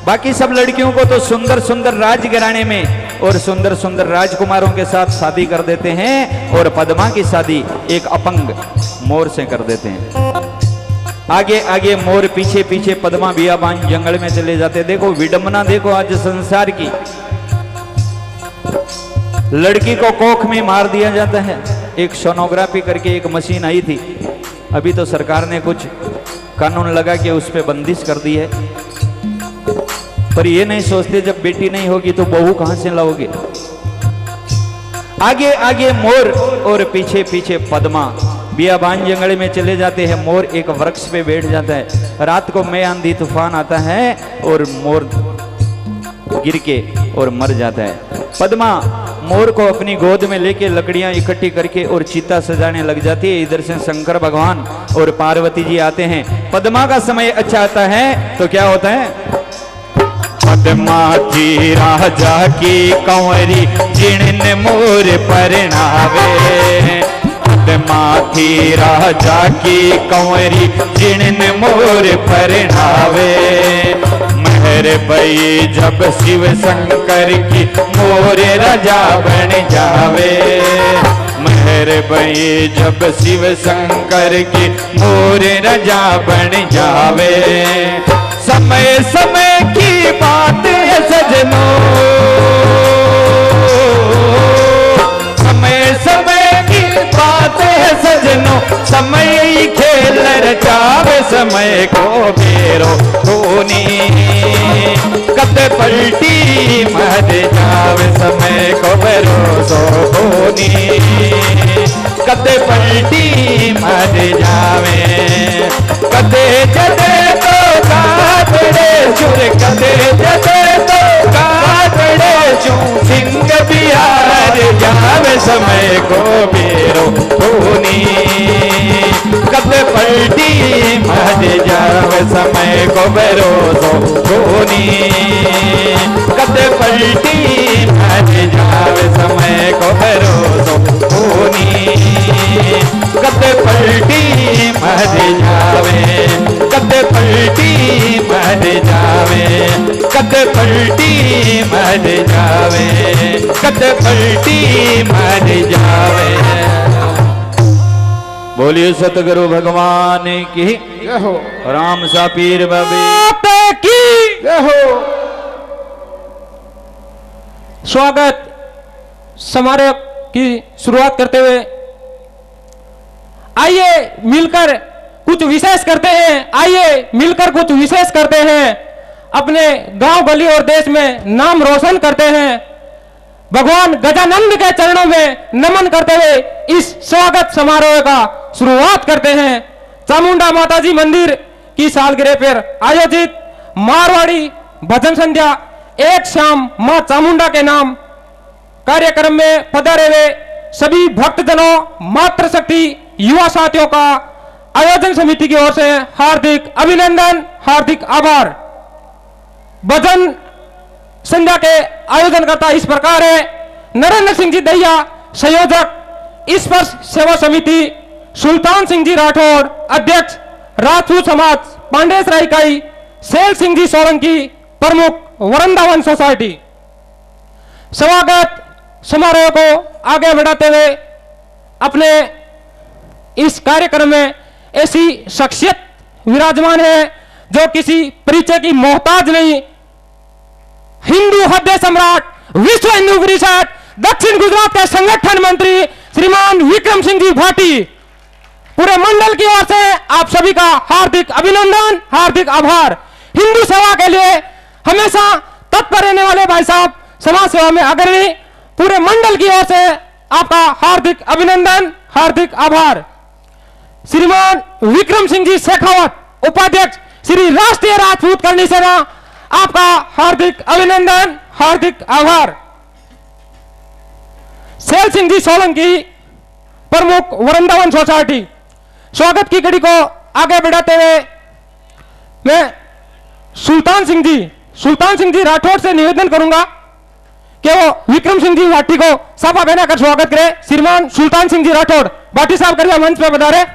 Speaker 2: बाकी सब लड़कियों को तो सुंदर सुंदर राजघराने में और सुंदर सुंदर राजकुमारों के साथ शादी कर देते हैं, और पद्मा की शादी एक अपंग मोर से कर देते हैं। आगे आगे मोर, पीछे पीछे पद्मा बियाबान जंगल में चले जाते। देखो विडंबना, देखो आज संसार की। लड़की को कोख में मार दिया जाता है। एक सोनोग्राफी करके एक मशीन आई थी, अभी तो सरकार ने कुछ कानून लगा के उस पर बंदिश कर दी है, पर ये नहीं सोचते जब बेटी नहीं होगी तो बहू कहां से लाओगे। आगे आगे मोर और पीछे पीछे पद्मा बियाबान जंगल में चले जाते हैं। मोर एक वृक्ष पे बैठ जाता है। रात को मैं आंधी तूफान आता है और मोर गिर के और मर जाता है। पद्मा मोर को अपनी गोद में लेके लकड़ियां इकट्ठी करके और चिता सजाने लग जाती है। इधर से शंकर भगवान और पार्वती जी आते हैं। पद्मा का समय अच्छा आता है तो क्या होता है, पद्मा थी राजा की कंवरी जिन मोर परणावे। पद्मा थी राजा की कंवरी जिन मोर परणावे। मेहर भई जब शिव शंकर की मोर राजा बन जावे। मेहर भई जब शिव शंकर की मोर राजा बन जावे। समय समय की बात है सजनों, समय समय की बात है सजनों। समय ही खेल रचावे, समय को बेरो धोनी कद पलटी मर जावे। समय को भरोसो धोनी कद पलटी मर जावे। कदे जदे तो काटड़े चुर, कदे जदे तो काटड़े चूं सिंह बिहार जावे। समय को बेरो धोनी कद पलटी मर जावे। समय को भरोसो धोनी कद पलटी मर जावे। समय को भरोसो धोनी कद पलटी मर जावे। कद पलटी मर जावे। कद पलटी मर जावे। कद पलटी मर जावे। बोलिए सतगुरु भगवान की
Speaker 3: जय हो।
Speaker 2: राम सा पीर बाबे की
Speaker 3: जय हो।
Speaker 4: स्वागत समारोह की शुरुआत करते हुए आइए मिलकर कुछ विशेष करते हैं। आइए मिलकर कुछ विशेष करते हैं। अपने गांव गली और देश में नाम रोशन करते हैं। भगवान गजानंद के चरणों में नमन करते हुए इस स्वागत समारोह का शुरुआत करते हैं। चामुंडा माताजी मंदिर की सालगिरह पर आयोजित मारवाड़ी भजन संध्या एक शाम मां चामुंडा के नाम कार्यक्रम में पधारे हुए सभी भक्तजनों, मातृशक्ति युवा साथियों का आयोजन समिति की ओर से हार्दिक अभिनंदन, हार्दिक आभार। भजन संध्या के आयोजनकर्ता इस प्रकार है: नरेंद्र सिंह जी दैया संयोजक, स्पर्श सेवा समिति सुल्तान सिंह जी राठौर अध्यक्ष, राजपूत समाज पांडेसरा इकाई शैल सिंह जी सोलंकी प्रमुख, वृंदावन सोसाइटी। स्वागत समारोह को आगे बढ़ाते हुए अपने इस कार्यक्रम में ऐसी शख्सियत विराजमान है जो किसी परिचय की मोहताज नहीं। हिंदू हृदय सम्राट, विश्व हिंदू परिषद दक्षिण गुजरात के संगठन मंत्री श्रीमान विक्रम सिंह जी भाटी, पूरे मंडल की ओर से आप सभी का हार्दिक अभिनंदन, हार्दिक आभार। हिंदू सेवा के लिए हमेशा तत्पर रहने वाले भाई साहब, समाज सेवा में अग्रणी, पूरे मंडल की ओर से आपका हार्दिक अभिनंदन, हार्दिक आभार। श्रीमान विक्रम सिंह जी शेखावत उपाध्यक्ष श्री राष्ट्रीय राजपूत करनी सेना, आपका हार्दिक अभिनंदन, हार्दिक आभार। सैल सिंह जी सोलंकी, प्रमुख वृंदावन सोसाइटी। स्वागत की कड़ी को आगे बढ़ाते हुए मैं सुल्तान सिंह जी राठौड़ से निवेदन करूंगा कि वो विक्रम सिंह जी भाटी को सभा बनाकर स्वागत करें। श्रीमान सुल्तान सिंह जी राठौड़ भाटी साहब कृपया मंच पर पधारे।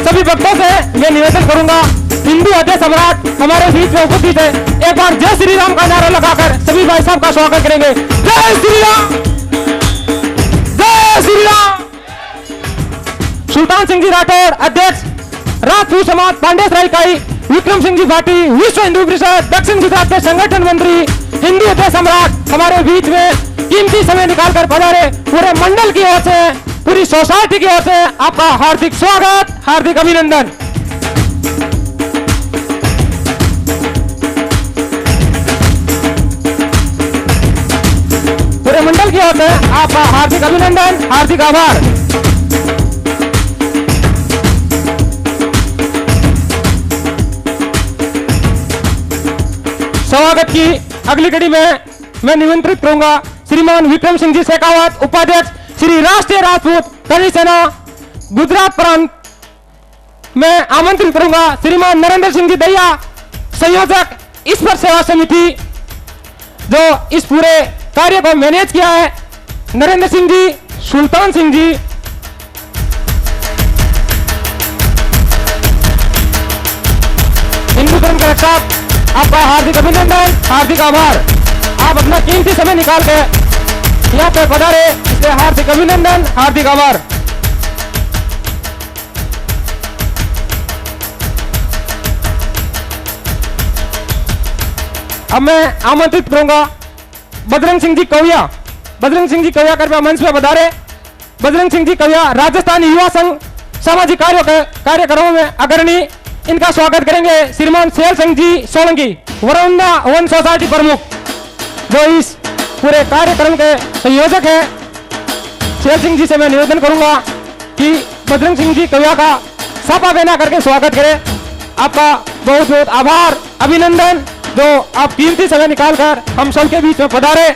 Speaker 4: सभी भक्तों से मैं निवेदन करूंगा, हिंदू हृदय सम्राट हमारे बीच में उपस्थित है, एक बार जय श्री राम का नारा लगाकर सभी भाई साहब का स्वागत करेंगे। जय श्री राम, जय श्री राम। सुल्तान सिंह जी राठौड़ अध्यक्ष राजपूत समाज पांडेसरा इकाई, विक्रम सिंह जी भाटी विश्व हिंदू परिषद दक्षिण गुजरात के संगठन मंत्री, हिंदू हृदय सम्राट हमारे बीच में कीमती समय निकालकर पधारे। पूरे मंडल की ओर से, पूरी सोसाइटी की ओर से आपका हार्दिक स्वागत, हार्दिक अभिनंदन। पूरे मंडल की ओर से आपका हार्दिक अभिनंदन, हार्दिक आभार। स्वागत की अगली कड़ी में मैं निमंत्रित करूंगा श्रीमान विक्रम सिंह जी शेखावत, उपाध्यक्ष श्री राष्ट्रीय राजपूत करनी सेना गुजरात प्रांत। मैं आमंत्रित करूंगा श्रीमान नरेंद्र सिंह जी दैया, संयोजक ईश्वर सेवा समिति, जो इस पूरे कार्य को मैनेज किया है। नरेंद्र सिंह जी, सुल्तान सिंह जी, हिंदू धर्म के रक्षक, आपका हार्दिक अभिनंदन, हार्दिक आभार। आप अपना कीमती समय निकाल के यहाँ पे पधारे, इसलिए हार्दिक अभिनंदन, हार्दिक आभार। अब मैं आमंत्रित करूंगा बजरंग सिंह जी कविया। बजरंग सिंह जी कविया कृपया मंच पे पधारे। बजरंग सिंह जी कविया राजस्थानी युवा संघ सामाजिक कार्यक्रमों में अग्रणी, इनका स्वागत करेंगे श्रीमान सैल सिंह जी सोलंकी, वृंदावन सोसाइटी प्रमुख, जो इस पूरे कार्यक्रम के संयोजक है। सैल सिंह जी से मैं निवेदन करूंगा कि बजरंग सिंह जी कविया का सभा बना करके स्वागत करें। आपका बहुत बहुत आभार, अभिनंदन, जो आप कीमती समय निकालकर हम सबके बीच में पधारे।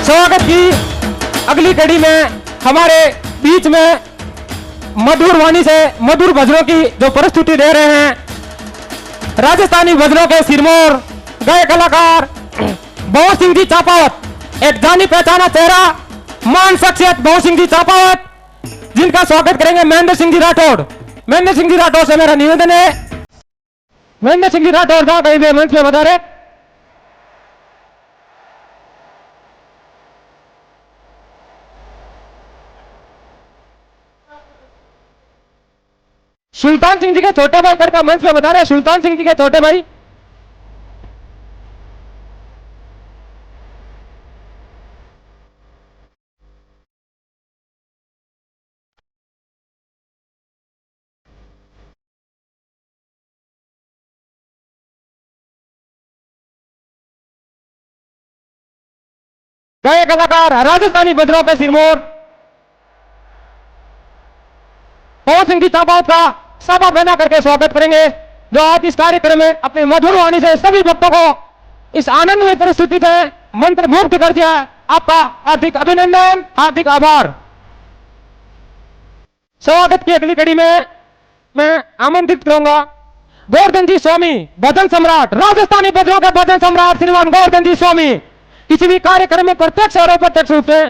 Speaker 4: स्वागत की अगली कड़ी में हमारे बीच में मधुर वाणी से मधुर भजनों की जो प्रस्तुति दे रहे हैं, राजस्थानी भजनों के सिरमौर गायक कलाकार भवन सिंह जी चापावत, एक जानी पहचाना चेहरा, मान शख्सियत भवन सिंह जी चापावत, जिनका स्वागत करेंगे महेंद्र सिंह जी राठौड़। महेंद्र सिंह जी राठौड़ से मेरा निवेदन है, महेंद्र सिंह जी राठौड़ जहां कहीं भी मंच में बता रहे। सुल्तान सिंह जी के छोटे भाई करके मंच पे बता रहे। सुल्तान सिंह जी के छोटे भाई, गायक कलाकार राजस्थानी भजनों पे सिरमौर पवन सिंह जी चापावत का सभा बना करके स्वागत करेंगे, जो आज इस कार्यक्रम में अपने मधुर वाणी से सभी भक्तों को इस आनंद में परिस्थिति से मंत्र मुक्त कर दिया है। आपका हार्दिक अभिनंदन, हार्दिक आभार। स्वागत की अगली कड़ी में मैं आमंत्रित करूंगा गोवर्धन जी स्वामी, भजन सम्राट, राजस्थानी भजनों के भजन सम्राट श्रीमान गोवर्धन जी स्वामी। किसी भी कार्यक्रम में प्रत्यक्ष और अप्रत्यक्ष रूप से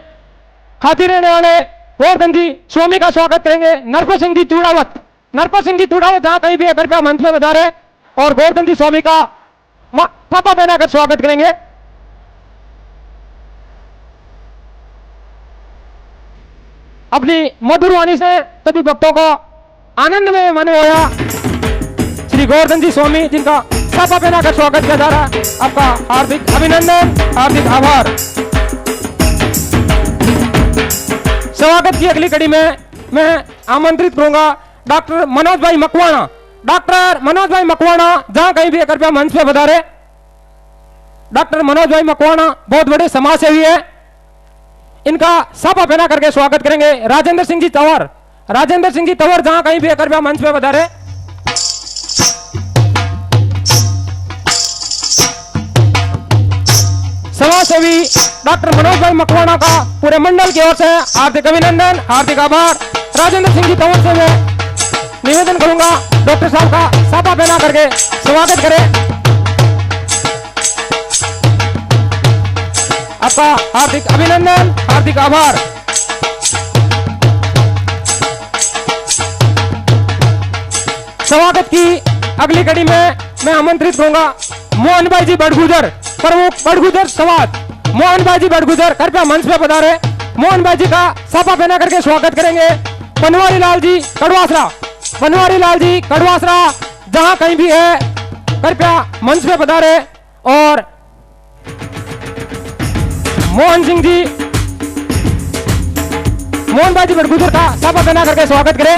Speaker 4: हाजिर रहने वाले गोवर्धन जी स्वामी का स्वागत करेंगे नरपत सिंह जी चूड़ावत। नरपत सिंह जी चूड़ावत जहां कहीं भी कृपया मंच में बता रहे और गोवर्धन जी स्वामी का पापा बहना कर स्वागत करेंगे। अपनी मधुर वाणी से सभी भक्तों को आनंद में मने होया श्री गोवर्धन जी स्वामी, जिनका साफा पहनाकर स्वागत किया जा रहा है। आपका हार्दिक अभिनंदन, हार्दिक आभार। स्वागत की अगली कड़ी में मैं आमंत्रित करूंगा डॉक्टर मनोज भाई मकवाना। डॉक्टर मनोज भाई मकवाना जहां कहीं भी कृपया मंच पे पधारे। डॉक्टर मनोज भाई मकवाना बहुत बड़े समाज सेवी है। इनका साफा पहना करके स्वागत करेंगे राजेंद्र सिंह जी तंवर। राजेंद्र सिंह जी तंवर जहां कहीं भी कृपया मंच पे पधारे। समाज सेवी डॉक्टर मनोज भाई मकवाना का पूरे मंडल की ओर से हार्दिक अभिनंदन, हार्दिक आभार। राजेंद्र सिंह जी तंवर से मैं निवेदन करूंगा डॉक्टर साहब का साफा पहना करके स्वागत करें। आपका हार्दिक अभिनंदन, हार्दिक आभार। स्वागत की अगली कड़ी में मैं आमंत्रित करूंगा मोहन भाई जी बड़गुजर, प्रमुख बड़गुजर समाज। मोहन भाई जी बड़गुजर कृपया मंच पे पधारे। मोहन भाई जी का साफा पहना करके स्वागत करेंगे बनवारी लाल जी कड़वासरा। बनवारी लाल जी कड़वासरा जहां कहीं भी है कृपया मंच पे पधारे। और मोहन सिंह जी, मोहन भाई जी बड़गुजर का साफा पहना करके स्वागत करें।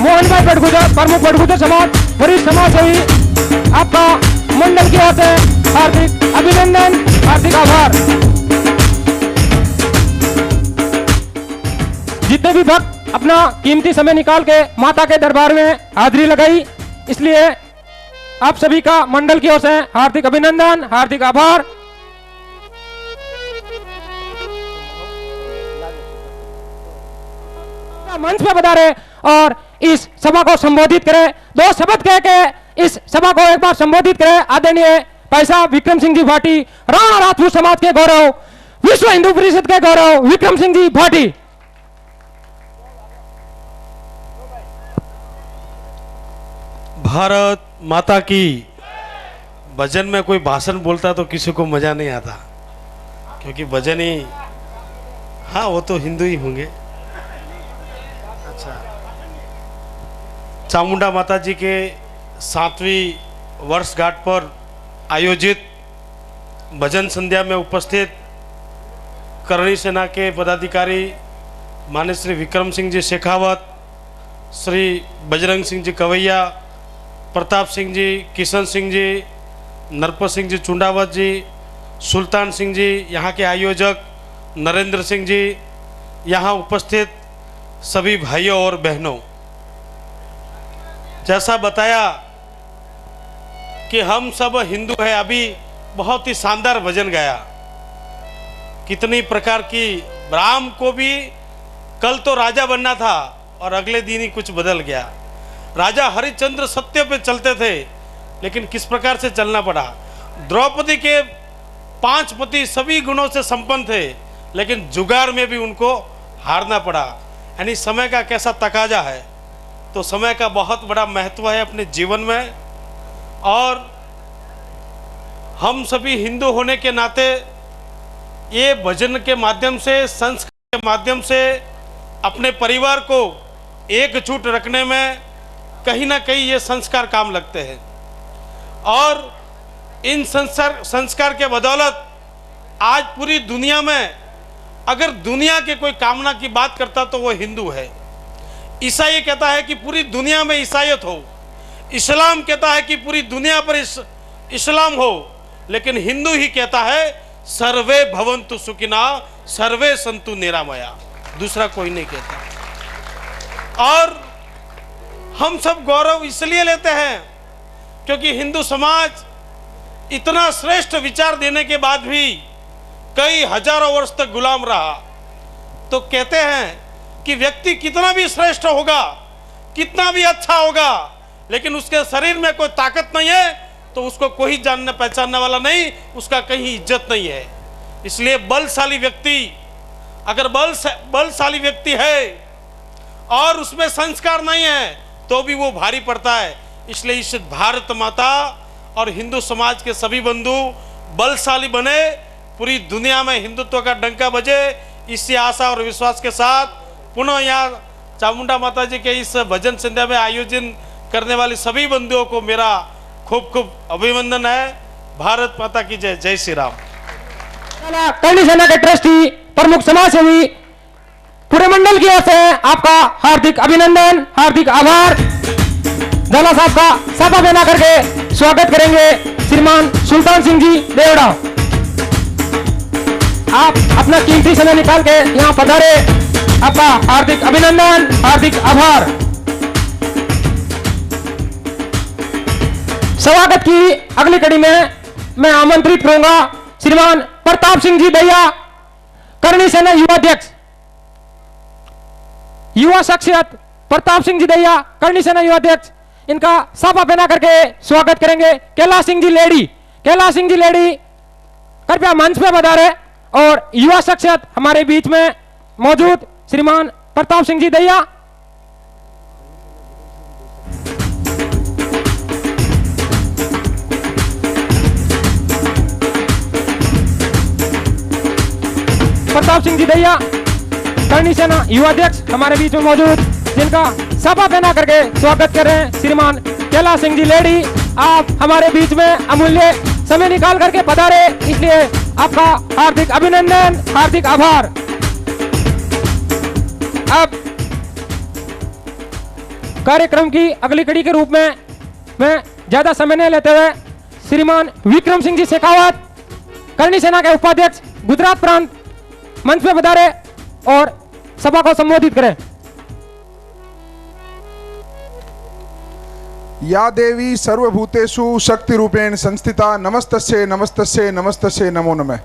Speaker 4: मोहन भाई बड़गुजर, प्रमुख बड़गुजर समाज, वरिष्ठ समाज सेवी, आपका मंडल की ओर से हार्दिक अभिनंदन, हार्दिक आभार। जितने भी भक्त अपना कीमती समय निकाल के माता के दरबार में हाजिरी लगाई, इसलिए आप सभी का मंडल की ओर से हार्दिक अभिनंदन, हार्दिक आभार। मंच पे पधारे और इस सभा को संबोधित करें। दो शब्द कह के इस सभा को एक बार संबोधित करें। आदरणीय भाई साहब विक्रम सिंह जी भाटी, राणा राजपूत समाज के गौरव, विश्व हिंदू परिषद के गौरव, विक्रम सिंह जी भाटी।
Speaker 3: भारत माता की। भजन में कोई भाषण बोलता तो किसी को मजा नहीं आता, क्योंकि भजन ही, हाँ वो तो हिंदू ही होंगे। अच्छा, चामुंडा माता जी के 7वीं वर्षगांठ पर आयोजित भजन संध्या में उपस्थित करणी सेना के पदाधिकारी माननीय श्री विक्रम सिंह जी शेखावत, श्री बजरंग सिंह जी कवैया, प्रताप सिंह जी, किशन सिंह जी, नरपत सिंह जी चुंडावत जी, सुल्तान सिंह जी, यहाँ के आयोजक नरेंद्र सिंह जी, यहाँ उपस्थित सभी भाइयों और बहनों, जैसा बताया कि हम सब हिंदू हैं। अभी बहुत ही शानदार भजन गाया, कितनी प्रकार की। राम को भी कल तो राजा बनना था और अगले दिन ही कुछ बदल गया। राजा हरिश्चंद्र सत्य पे चलते थे, लेकिन किस प्रकार से चलना पड़ा। द्रौपदी के 5 पति सभी गुणों से संपन्न थे, लेकिन जुगाड़ में भी उनको हारना पड़ा। यानी समय का कैसा तकाजा है। तो समय का बहुत बड़ा महत्व है अपने जीवन में। और हम सभी हिंदू होने के नाते ये भजन के माध्यम से, संस्कार के माध्यम से अपने परिवार को एकजुट रखने में कहीं ना कहीं ये संस्कार काम लगते हैं। और इन संस्कार के बदौलत आज पूरी दुनिया में अगर दुनिया के कोई कामना की बात करता तो वो हिंदू है। ईसाई कहता है कि पूरी दुनिया में ईसाईयत हो, इस्लाम कहता है कि पूरी दुनिया पर इस्लाम हो, लेकिन हिंदू ही कहता है सर्वे भवन्तु सुखिना सर्वे संतु निरामया, दूसरा कोई नहीं कहता। और हम सब गौरव इसलिए लेते हैं क्योंकि हिंदू समाज इतना श्रेष्ठ विचार देने के बाद भी कई हजारों वर्ष तक गुलाम रहा। तो कहते हैं कि व्यक्ति कितना भी श्रेष्ठ होगा, कितना भी अच्छा होगा, लेकिन उसके शरीर में कोई ताकत नहीं है तो उसको कोई जानने पहचानने वाला नहीं, उसका कहीं इज्जत नहीं है। इसलिए बलशाली व्यक्ति, अगर बलशाली व्यक्ति है और उसमें संस्कार नहीं है तो भी वो भारी पड़ता है। इसलिए इस भारत माता और हिंदू समाज के सभी बंधु बलशाली बने, पूरी दुनिया में हिंदुत्व का डंका बजे, इसी आशा और विश्वास के साथ पुनः यहाँ चामुंडा माता जी के इस भजन संध्या में आयोजन करने वाली सभी बंधुओं को मेरा खूब खूब अभिनंदन है। भारत माता की जय। जय श्री राम।
Speaker 4: करनी सेना के ट्रस्टी प्रमुख समाज सेवी पूरे मंडल की ओर से आपका हार्दिक अभिनंदन, हार्दिक आभार। झाला साहब का साफा पहना करके स्वागत करेंगे श्रीमान सुल्तान सिंह जी देवड़ा। आप अपना कीमती समय निकाल के यहाँ पधारे, आपका हार्दिक अभिनंदन, हार्दिक आभार। स्वागत की अगली कड़ी में मैं आमंत्रित करूंगा श्रीमान प्रताप सिंह जी दैया, करनी सेना युवा अध्यक्ष। युवा शख्सियत प्रताप सिंह जी दैया, करनी सेना युवा अध्यक्ष, इनका साफा पहना करके स्वागत करेंगे कैलाश सिंह जी लेडी। कैलाश सिंह जी लेडी कृपया मंच पे पधारे और युवा शख्सियत हमारे बीच में मौजूद श्रीमान प्रताप सिंह जी दैया। प्रताप सिंह जी दैया, करनी सेना युवा अध्यक्ष हमारे बीच में मौजूद, जिनका सभा पहना करके स्वागत कर रहे हैं श्रीमान कैलाश सिंह जी लेडी। आप हमारे बीच में अमूल्य समय निकाल करके पधारे, इसलिए आपका हार्दिक अभिनंदन, हार्दिक आभार। अब कार्यक्रम की अगली कड़ी के रूप में मैं ज्यादा समय नहीं लेते हुए श्रीमान विक्रम सिंह जी शेखावत, करनी सेना के उपाध्यक्ष गुजरात प्रांत, मंच पे पधारे और सभा को संबोधित करें।
Speaker 5: या देवी सर्वभूतेषु शक्ति रूपेण संस्थिता नमस्तस्ये नमस्तस्ये नमस्तस्ये नमो नमः।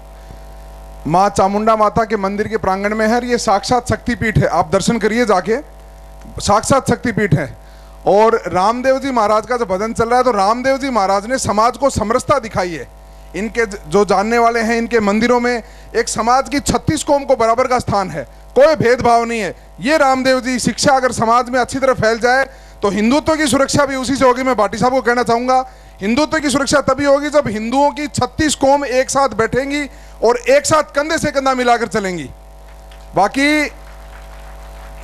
Speaker 5: माँ चामुंडा माता के मंदिर के प्रांगण में है, ये साक्षात शक्तिपीठ है। आप दर्शन करिए जाके, साक्षात शक्तिपीठ है। और रामदेव जी महाराज का जो भजन चल रहा है, तो रामदेव जी महाराज ने समाज को समरसता दिखाई है। इनके जो जानने वाले हैं, इनके मंदिरों में एक समाज की 36 कौम को बराबर का स्थान है, कोई भेदभाव नहीं है। ये रामदेव जी शिक्षा अगर समाज में अच्छी तरह फैल जाए तो हिंदुत्व की सुरक्षा भी उसी से होगी। मैं भाटी साहब को कहना चाहूंगा, हिंदुत्व की सुरक्षा तभी होगी जब हिंदुओं की 36 कौम एक साथ बैठेंगी और एक साथ कंधे से कंधा मिलाकर चलेंगी। बाकी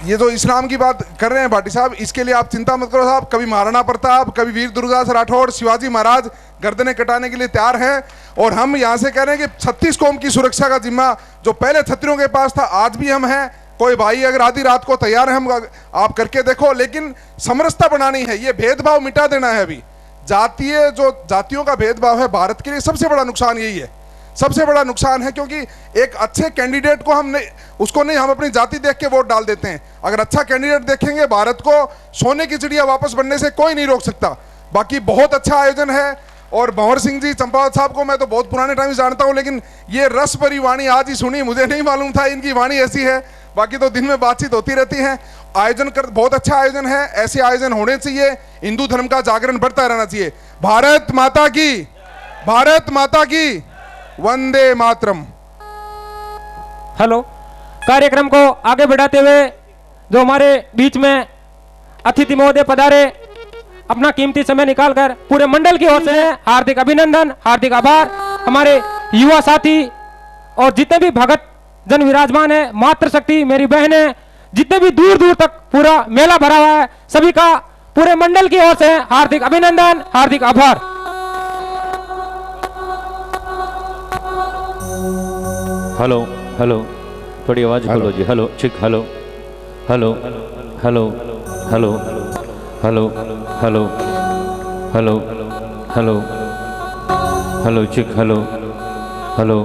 Speaker 5: ये जो इस्लाम की बात कर रहे हैं भाटी साहब, इसके लिए आप चिंता मत करो साहब। कभी महाराणा प्रताप, कभी वीर दुर्गादास राठौड़, शिवाजी महाराज गर्दनें कटाने के लिए तैयार हैं। और हम यहाँ से कह रहे हैं कि 36 कौम की सुरक्षा का जिम्मा जो पहले क्षत्रियों के पास था, आज भी हम हैं। कोई भाई अगर आधी रात को तैयार है, हम आप करके देखो, लेकिन समरसता बनानी है, ये भेदभाव मिटा देना है। अभी जातीय जो जातियों का भेदभाव है, भारत के लिए सबसे बड़ा नुकसान यही है, सबसे बड़ा नुकसान है। क्योंकि एक अच्छे कैंडिडेट को हम अपनी जाति देख के वोट डाल देते हैं। अगर अच्छा कैंडिडेट देखेंगे, भारत को सोने की चिड़िया वापस बनने से कोई नहीं रोक सकता। बाकी बहुत अच्छा आयोजन है। और भंवर सिंह जी चंपावत साहब को मैं तो बहुत पुराने टाइम से जानता हूं, लेकिन ये रस भरी वाणी आज ही सुनी, मुझे नहीं मालूम था इनकी वाणी ऐसी है। बाकी तो दिन में बातचीत होती रहती है। आयोजन कर बहुत अच्छा आयोजन है, ऐसे आयोजन होने चाहिए। हिंदू धर्म का जागरण बढ़ता रहना चाहिए। भारत माता की, भारत माता की, वंदे मातरम।
Speaker 4: हेलो, कार्यक्रम को आगे बढ़ाते हुए जो हमारे बीच में अतिथि महोदय पधारे, अपना कीमती समय निकालकर पूरे मंडल की ओर से हार्दिक अभिनंदन, हार्दिक आभार। हमारे युवा साथी और जितने भी भगत जन विराजमान है, मातृशक्ति मेरी बहनें, जितने भी दूर दूर तक पूरा मेला भरा हुआ है, सभी का पूरे मंडल की ओर से हार्दिक अभिनंदन, हार्दिक आभार।
Speaker 2: हेलो हेलो, थोड़ी आवाज खोलो जी। Hello check, hello hello hello hello hello hello hello hello hello check, hello hello.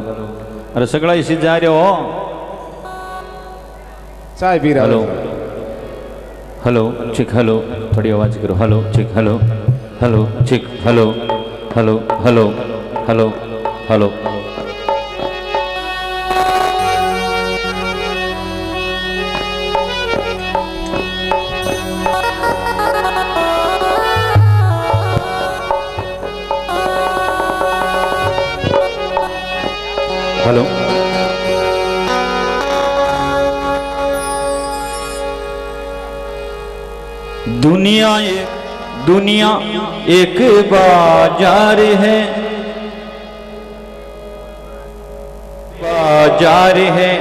Speaker 2: अरे सगळा इसी जा रहे हो,
Speaker 5: चाय पी रहा।
Speaker 2: हेलो हेलो चिक, हेलो थोड़ी आवाज करो। Hello check, hello hello check, hello hello hello hello hello. Hello, दुनिया एक बाजार है, बाजार है।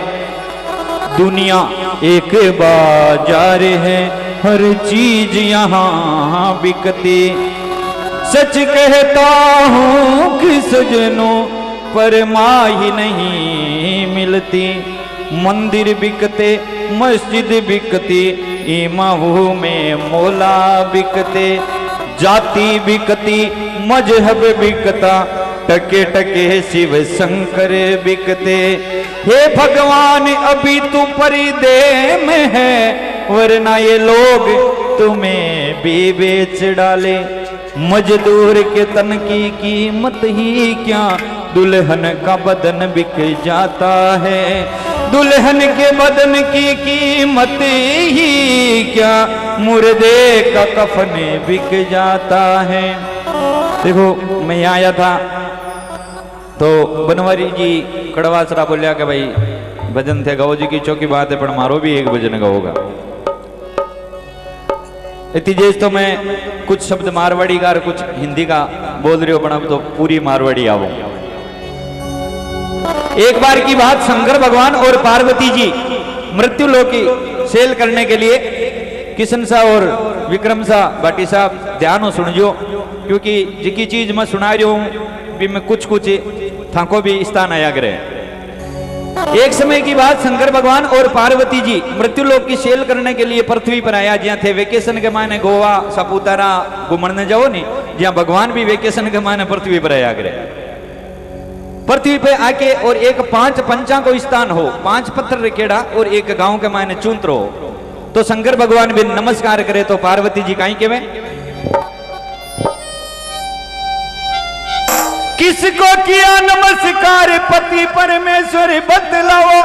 Speaker 2: दुनिया एक बाजार है, हर चीज यहाँ बिकती। सच कहता हूँ कि सजनों पर माही नहीं मिलती। मंदिर बिकते मस्जिद बिकती, इमामों में मौला बिकते। जाति बिकती मजहब बिकता, टके टके शिव शंकर बिकते। हे भगवान अभी तू परिदे में है, वरना ये लोग तुम्हें भी बेच डाले। मजदूर के तन की कीमत ही क्या, दुल्हन का बदन बिक जाता है। दुल्हन के बदन की कीमत ही क्या, मुर्दे का कफन बिक जाता है। देखो मैं यहाँ आया था तो बनवारी जी कड़वासरा बोलिया कि भाई भजन थे गाओ जी की चौकी बात है, पर मारो भी एक भजन गाओगा। इतिजेज तो मैं कुछ शब्द मारवाड़ी का और कुछ हिंदी का बोल रही हो, पण अब तो पूरी मारवाड़ी आवो। एक बार की बात, शंकर भगवान और पार्वती जी मृत्यु लोक की सेल करने के लिए किशन सा और विक्रम सा भाटी साहब ध्यान हो सुनजो, क्योंकि जिकी चीज मैं सुना रही हूं भी मैं कुछ कुछ थाको भी स्थान आया करे। एक समय की बात, शंकर भगवान और पार्वती जी मृत्यु लोक की सेल करने के लिए पृथ्वी पर आया, जहाँ थे वेकेशन के माने गोवा सापुतारा घूमने जाओ नहीं, जहाँ भगवान भी वेकेशन के माने पृथ्वी पर आया करे। पृथ्वी पे आके और एक 5 पंचा को स्थान हो, 5 पत्थर रखेड़ा और एक गांव के मायने चूंत रहो। तो शंकर भगवान भी नमस्कार करे तो पार्वती जी कहीं के में किसको किया नमस्कार पति परमेश्वर बतलाओ।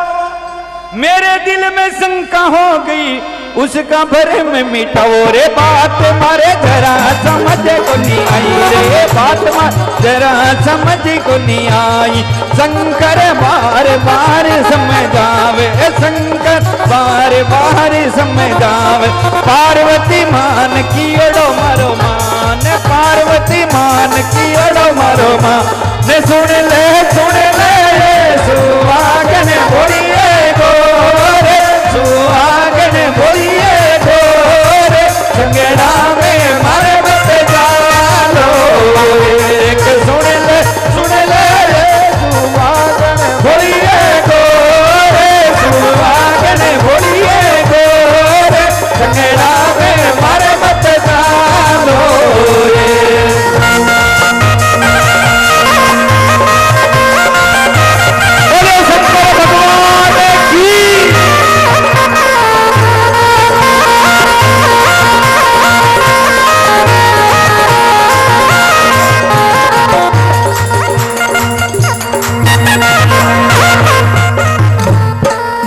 Speaker 2: मेरे दिल में शंका हो गई उसका भरे में मिटाओ। रे बात मारे जरा समझ को नहीं आई, रे बात मारे जरा समझ को नहीं आई। शंकर बार बार समझावे, शंकर बार बार समझावे। पार्वती मान की ओडो मारो मान, पार्वती मान की ओडो मारो मान। ने सुन ले सुहागन बोलिए गोरे, सुहागन बोलिए गोरे। संगड़ा में मारे मत जालो, एक सुन ले सुहागन बोलिए गोरे, सुहागन बोलिए गोरे। संगड़ा में मारे मत जालो।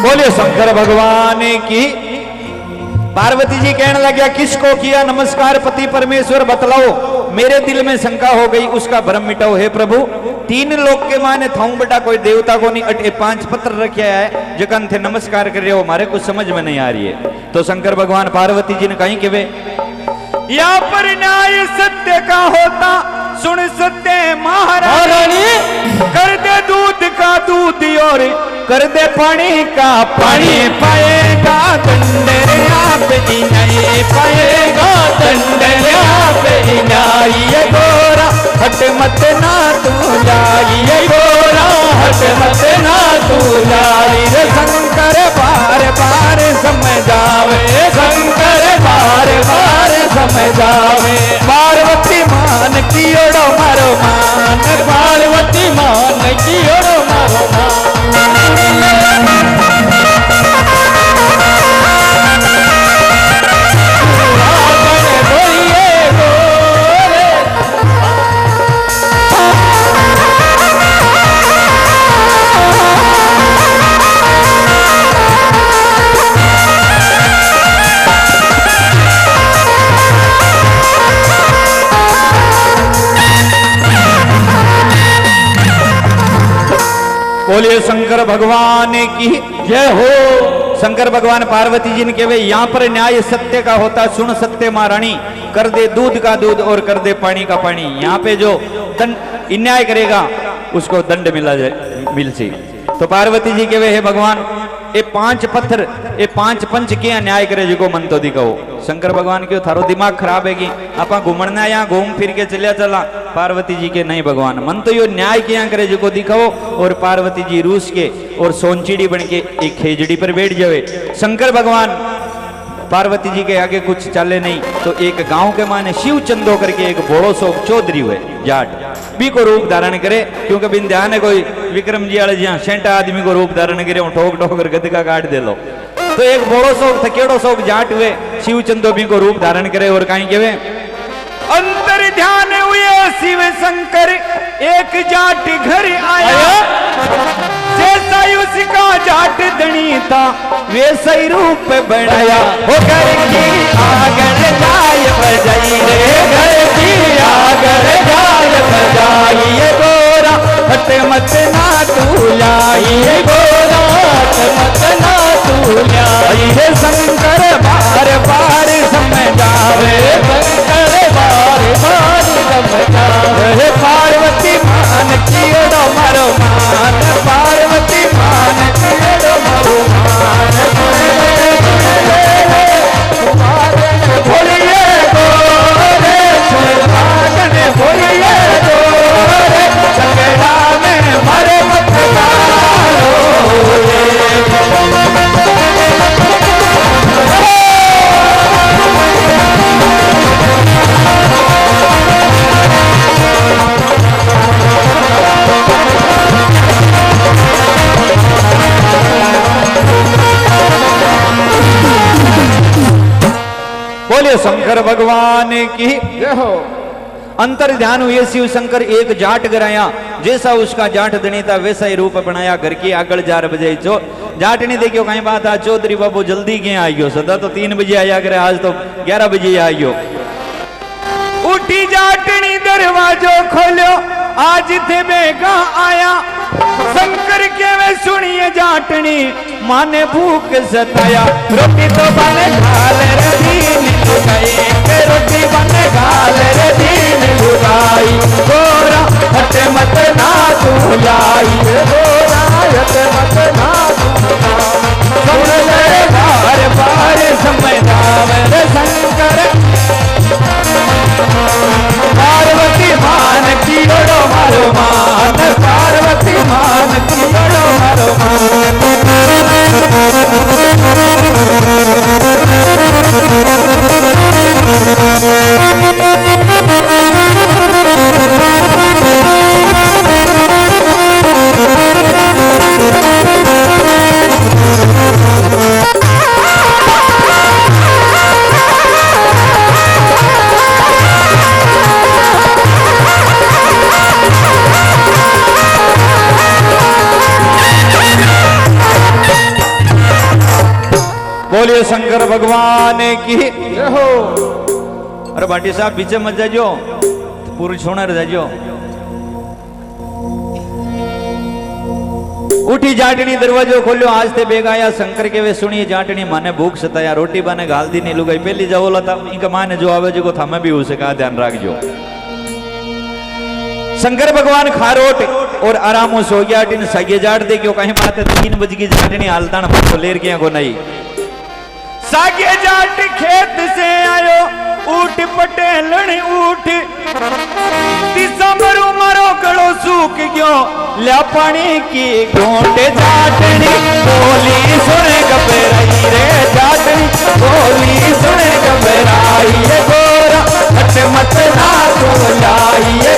Speaker 2: बोले शंकर भगवान की। पार्वती जी कहने लगे किसको किया नमस्कार पति परमेश्वर बतलाओ। मेरे दिल में शंका हो गई उसका भ्रम मिटाओ। हे प्रभु 3 लोक के माने थाऊ बेटा कोई देवता को नहीं, अटे 5 पत्र रखे है जगन थे नमस्कार कर रहे हो, हमारे कुछ समझ में नहीं आ रही है। तो शंकर भगवान पार्वती जी ने कहीं कि वे यहाँ पर न्याय सत्य का होता, सुन सत्य महारानी। कर दे दूध का दूध और कर दे पानी का पानी, पाएगा दंडर आप ही नहीं, पाएगा दंडर आप ही नहीं। ये गोरा हट मत ना तू जाई, ये गोरा हट मत ना तू जाई। रे शंकर बार बार समझावे, शंकर बार बार समझावे। पार्वती मान की ओडो मारो मान, पार्वती मान की ओडो मारो मान। बोलिए शंकर भगवान की जय हो। शंकर भगवान पार्वती जी ने कहे यहाँ पर न्याय सत्य का होता, सुन सत्य महारानी। कर दे दूध का दूध और कर दे पानी का पानी। यहाँ पे जो अन्याय करेगा उसको दंड मिल सी। तो पार्वती जी कहे हे भगवान ये 5 पत्थर ये 5 पंच क्या न्याय करे जो मन तो दिखाओ। शंकर भगवान क्यों थारो दिमाग खराब है कि आपा घूमना यहाँ घूम फिर के चला पार्वती जी के नहीं भगवान मन तो यो न्याय क्या करे जो दिखाओ। और पार्वती जी रूस के और सोनचिड़ी बन के एक खेजड़ी पर बैठ जावे। शंकर भगवान पार्वती जी के आगे कुछ चले नहीं तो एक गांव के माने शिव चंदो करके एक बोड़ो सो चौधरी हुए जाट भी को रूप धारण करे क्योंकि बिन ध्यान है कोई विक्रम जी वाले जहाँ सेंटा आदमी को रूप धारण करे ठोक ठोक कर गद का काट दे लो। तो एक बोड़ो सो थकेड़ो सो जाट हुए शिव चंदो भी को रूप धारण करे और कहीं के अंतर ध्यान हुए शिव शंकर एक जाट घर आया जैसा उसका जाट धनी था वैसा ही रूप बनाया। हो घर की आगर जाय बजाई रे घर की आगर जाय बजाई ये गोरा हट मत ना तू लाई ये गोरा हट मत ना तू लाई हे शंकर बार बार समझावे शंकर बार बार समझावे पार्वती मान कियो मारो मान पार्वती मान कियो मारो मान बोलिए गोरे सुहागन बोलिए गोरे चंगेड़ा में मारे मत बोलिए शंकर भगवान की जय हो। अंतर ध्यान हुए शिव शंकर एक जाट गराया जैसा उसका जाट धनी था वैसा ही रूप बनाया। घर की आगल 4 बजे जो जाट नहीं देखियो कहीं बात आ चौधरी बाबू जल्दी क्या आइयो सदा तो 3 बजे आया करे आज तो 11 बजे आइयो। उठी जाटनी दरवाजो खोलो आज थे बेगा आया शंकर के वे सुनिए जाटनी माने भूख सताया रोटी तो बने खाल रे दीन लुगाई रोटी बने खाल रे दीन लुगाई गोरा हट मत ना तू लाई गोरा हट मत ना तू सुन ले बार बार समझावे रे शंकर पार्वती मान की ओडो मारो मान पार्वती मान की ओडो मारो मान। बोलिए शंकर भगवान की जय हो। अरे भाटी साहब पीछे मत जाइयो पूरी छोड़ जाइयो। उठी जाटनी दरवाजो खोलो आज ते बेगाया शंकर के वे सुनिए जाटनी माने भूख सताया रोटी बने गाल दी नहीं लुगाई पहली जाओ था इनका माने जो आवे जो थामे भी उसे का ध्यान रखजो। शंकर भगवान खारोट और आरामो सो गया टिन सगे जाट दे क्यों कहीं बात 3 बजे की जाटनी हालतान को लेर के को नहीं सागे जाट खेत से आयो ऊट पटेलन ऊट दिसंबर मारो गलो सूख गयो ल्या पानी की घोंटे जाटनी बोली सुने घबराई रे जाटनी बोली सुने घबराई ये गोरा हट मत ना तू लाई ये